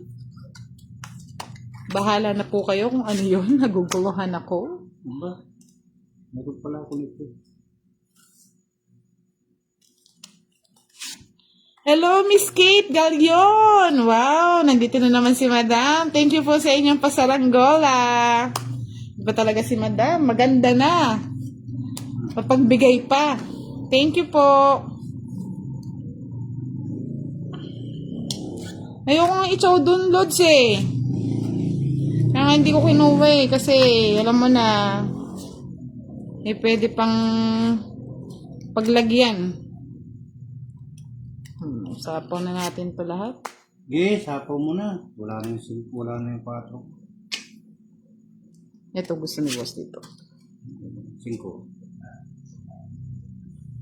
Bahala na po kayo kung ano yun. Naguguluhan ako. Diba? Meron pala ako nito. Hello, Miss Kate Galion. Wow, nandito na naman si Madam. Thank you po sa inyong pasaranggola. Iba talaga si Madam. Maganda na. Mapagbigay pa. Thank you po. Ayoko nga i-chow dun, Lods eh. Kaya hindi ko kinuha eh. Kasi alam mo na, eh pwede pang paglagyan. Sapaw na natin to lahat. Sige, sapaw mo na. Wala na yung 4. Ito gusto ni boss dito. 5.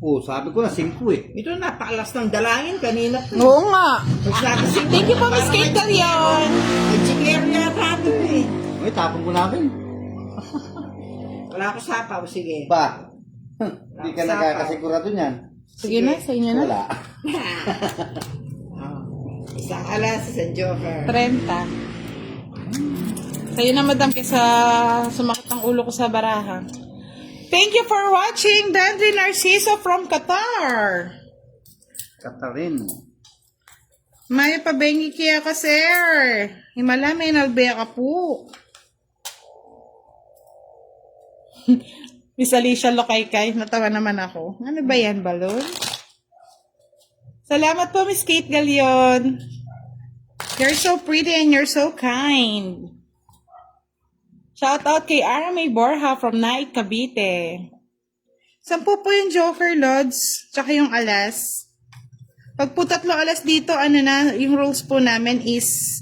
Oh, sabi ko na 5 eh. Ito napakalas ng dalangin kanina po. Oo nga. Sabi si Thank you po, Miss Kate Galion. Engineer yata ito eh. Ay, tapon ko namin. Wala ako sapaw, sige. Ba? Hindi ka nakakasigurado niyan. Sige na, sa inyo na. Wala. Isang alas, isang joker. 30. Sa'yo na, madam, kaysa sumakit ang ulo ko sa baraha. Thank you for watching, Dandri Narciso from Qatar. Katarin. Maya pabengi kaya ka, sir. Himala, may nalbeya ka po. Miss Alicia Lokaykay, natawa naman ako. Ano ba yan, balon? Salamat po, Miss Kate Galion. You're so pretty and you're so kind. Shout out kay Aramay Borja from Naik, Cavite. 10 po yung Joker, Lods, tsaka yung alas. Pag po 3 alas dito, ano na, yung rules po namin is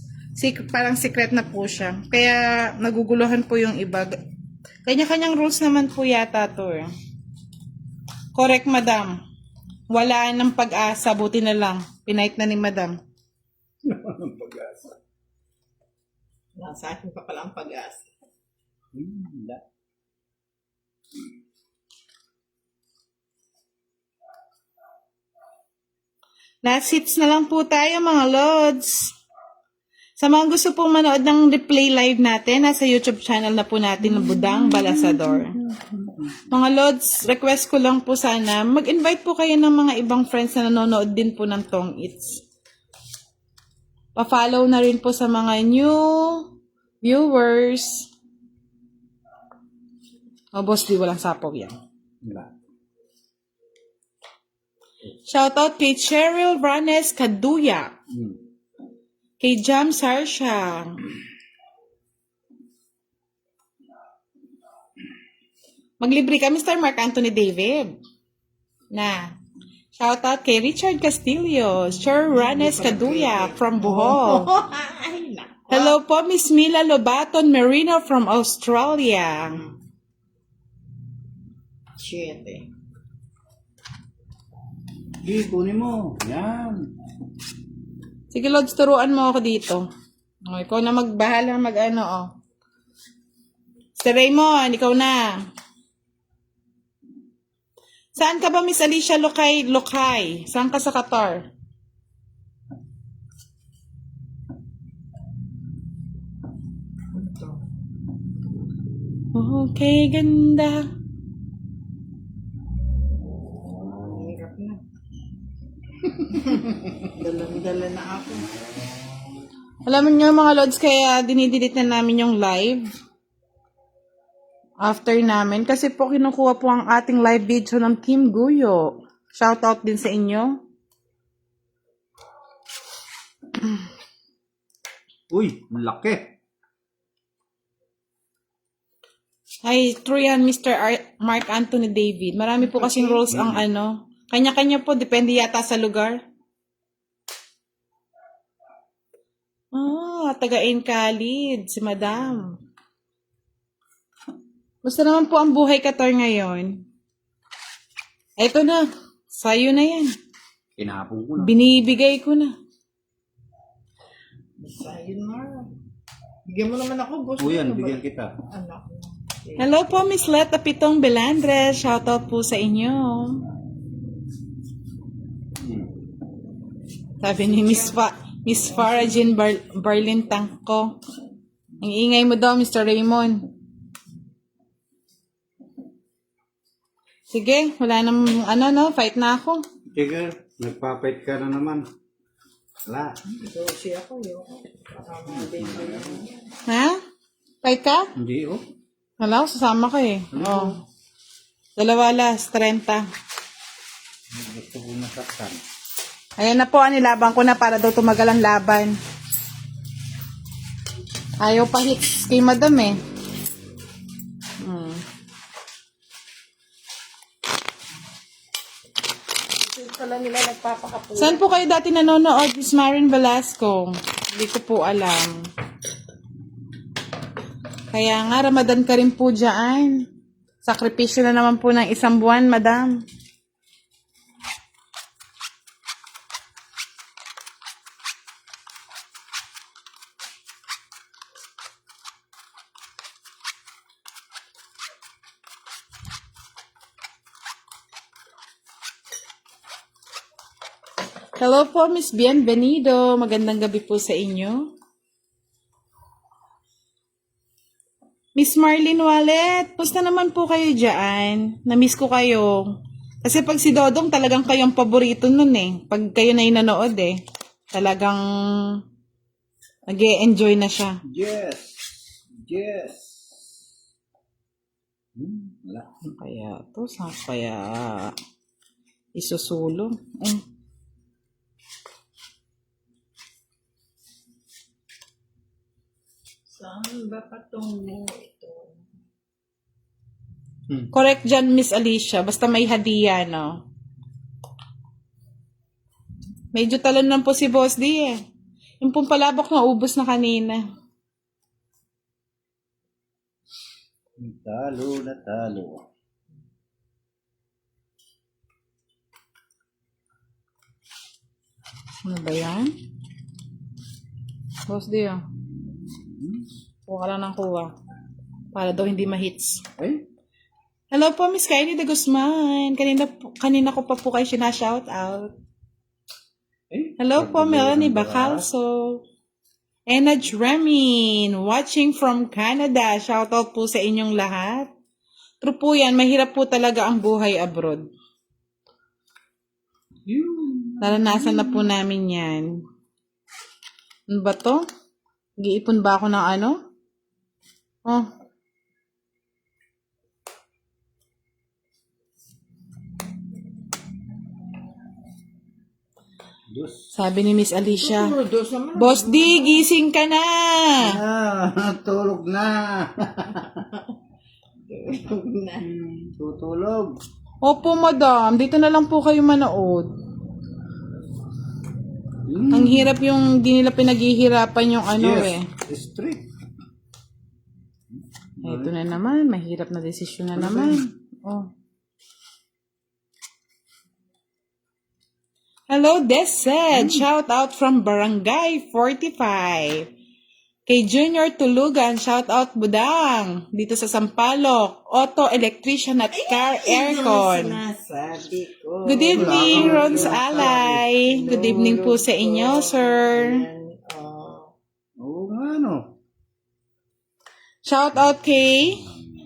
parang secret na po siya. Kaya naguguluhan po yung iba. Kanya-kanyang rules naman po yata to eh. Correct, madam. Wala ng pag-asa, buti na lang. Pinight na ni madam. Pag-asa. Nasa akin pa pala ang pag-asa. Wala. Last hits na lang po tayo, mga Lods. Sa mga gusto pong manood ng replay live natin, nasa YouTube channel na po natin ng Budang Balasador. Mga Lods, request ko lang po sana, mag-invite po kayo ng mga ibang friends na nanonood din po ng Tong Eats. Pa-follow na rin po sa mga new viewers. Oh, boss, di walang sapaw yan. Wala. Shoutout kay Cheryl Ranes Kaduya. Kay Jam Sarsha. Maglibre ka, Mr. Mark Anthony David. Na. Shoutout kay Richard Castillo. Sir Ranes Kaduya from Bohol. Ay, na. Hello po, Miss Mila Lobaton Merino from Australia. Shit eh. Sige, kunin mo. Yan. Sige, Lods, turuan mo ako dito. O, ikaw na magbahala mag-ano, oh. Si Raymond, ikaw na. Saan ka ba, Miss Alicia Lokay? Saan ka sa Qatar? Okay, ganda. Hirap na. Dalang-dala na ako. Alam niyo mga Lods, kaya dinidelete na namin yung live after namin. Kasi po kinukuha po ang ating live video ng Team Guyo. Shoutout din sa inyo. Uy, malaki. Ay, true yan, Mr. Mark Anthony David. Marami po kasing roles ang ano. Kanya-kanya po, depende yata sa lugar. Taga-Ain Khalid, si Madam. Basta naman po ang buhay Qatar ngayon. Eto na, sayo na yan. Kinapong ko na. Binibigay ko na. Sayun na. Bigyan mo naman ako, boss. O yan, bigyan kita. Anak. Hello po, Miss Leta Pitong Belandres. Shoutout po sa inyo. Sabi ni Miss Farah Jean Barlin Tangko. Ang ingay mo daw, Mr. Raymond. Sige, wala nang fight na ako. Sige, nagpapait ka na naman. Wala. So, siya ako, yun. Ha? Fight ka? Hindi, oh. Wala, sasama ka eh. Oh. 2 alas, 30. Gusto ko nasaktan. Ayan na po, nilaban ko na para daw tumagal ang laban. Ayaw pa hits kay madam eh. Ito pala nila nagpapakapulan. Saan po kayo dati nanonood, Miss Marin Velasco? Hindi ko po alam. Kaya nga, Ramadan ka rin po dyan. Sakripisyo na naman po ng isang buwan, madam. Hello po, Miss Bienvenido. Magandang gabi po sa inyo. Miss Marlene Wallet, pusta naman po kayo dyan? Na-miss ko kayo. Kasi pag si Dodong, talagang kayong paborito nun eh. Pag kayo na yung nanood eh. Talagang nag-e-enjoy na siya. Yes. Yes. Wala. Ano kaya to? Saan kaya isusulong? Saan ba patungo ito? Correct dyan, Miss Alicia. Basta may hadiah, no? Medyo talon lang po si Boss D eh. Yung pong palabok na ubos na kanina. Talo na talo. Ano ba yan? Boss D ah. Kuha ka lang ng kuha. Para daw hindi ma-hits. Ay, Hello po, Miss Kylie de Guzman. Kanina ko pa po kayo sinashoutout out. ay. Hello po, Melanie Bacalso. Enaj Remin, watching from Canada. Shoutout po sa inyong lahat. True po yan, mahirap po talaga ang buhay abroad. Naranasan na po namin yan. Ano ba to? Nag-iipon ba ako ng ano? Oh. Dos. Sabi ni Miss Alicia, Puro dos naman. Boss D, gising ka na! Tulog na. Na. Tutulog. Opo, madam. Dito na lang po kayo manood. Ang hirap yung di nila pinaghihirapan yung ano eh. Street. Ito na naman. Mahirap na desisyon na naman. Oh. Hello, Desed. Shout out from Barangay 45. Kay Junior Tulugan, shout out Budang. Dito sa Sampaloc. Auto electrician at car aircon. Sinasabi ko. Good evening, Ron's Alay. Good evening po sa inyo, sir. Yan, oh. Oo nga, no. Shout out kay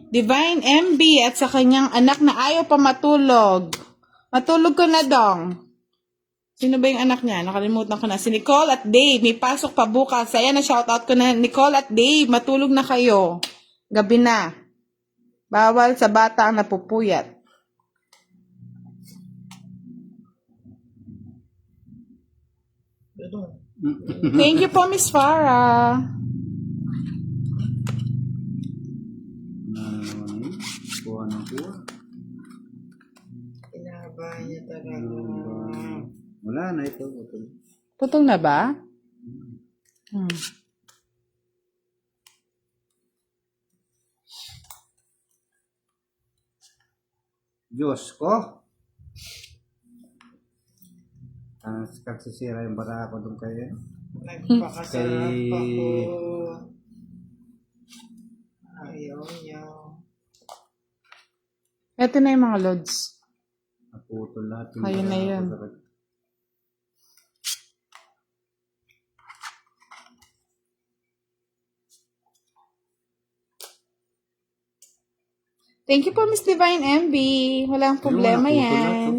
Divine MB at sa kanyang anak na ayaw pa matulog. Matulog ko na dong. Sino ba yung anak niya? Nakalimutan ko na. Si Nicole at Dave. May pasok pa bukas. Ayan na, shout out ko na. Nicole at Dave, matulog na kayo. Gabi na. Bawal sa bata ang napupuyat. Thank you po, Miss Farah. Kuha ng kuha. Pinaba niya talaga. Wala na ito. Putol na ba? Diyos ko. Kagsisira yung bara ko doon kayo. Nagpakasarap Kay- ako. Ayaw niya. Ito na yung mga loads. Naputol lahat Ayun na yun. Thank you po, Miss Divine MB. Walang problema naputol yan.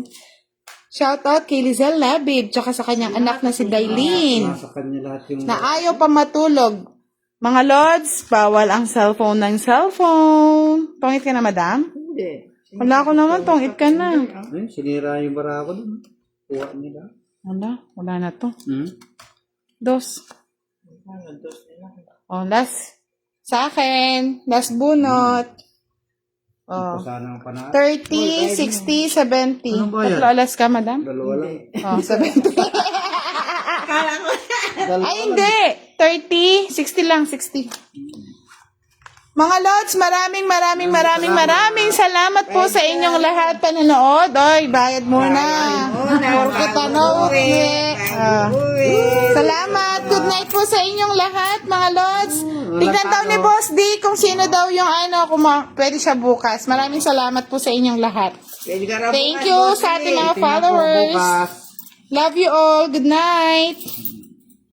Shout out kay Lizelle Labib, tsaka sa kanyang anak na si Dailin, Nasa kanya lahat yung... na ayaw pa matulog. Mga lords, bawal ang cellphone ng cellphone. Tongit ka na, madam? Hindi. Wala ko naman, tongit ka na. Ay, sinira yung bara ko doon. Kuha nila. Wala na to. Hmm? Dos. Ano, dos nila. Oh, last. Sa akin, last bunot. Oh. Sana ang panalo. 30, 60, 70. Ano ba yan? Tatlo alas ka, madam? Dalawa lang. Oh, 70. Akala ko. Ay, hindi. 30, 60 lang, 60. Mga Lods, maraming salamat po sa inyong lahat panonood. Oy, bayad muna. Porkit ano, salamat. Good night po sa inyong lahat, mga Lods. Tignan daw ni Boss D kung sino daw yung kung pwede siya bukas. Maraming salamat po sa inyong lahat. Pwede ka raw Thank bukas, you boss, sa ating eh. mga followers. Love you all. Good night.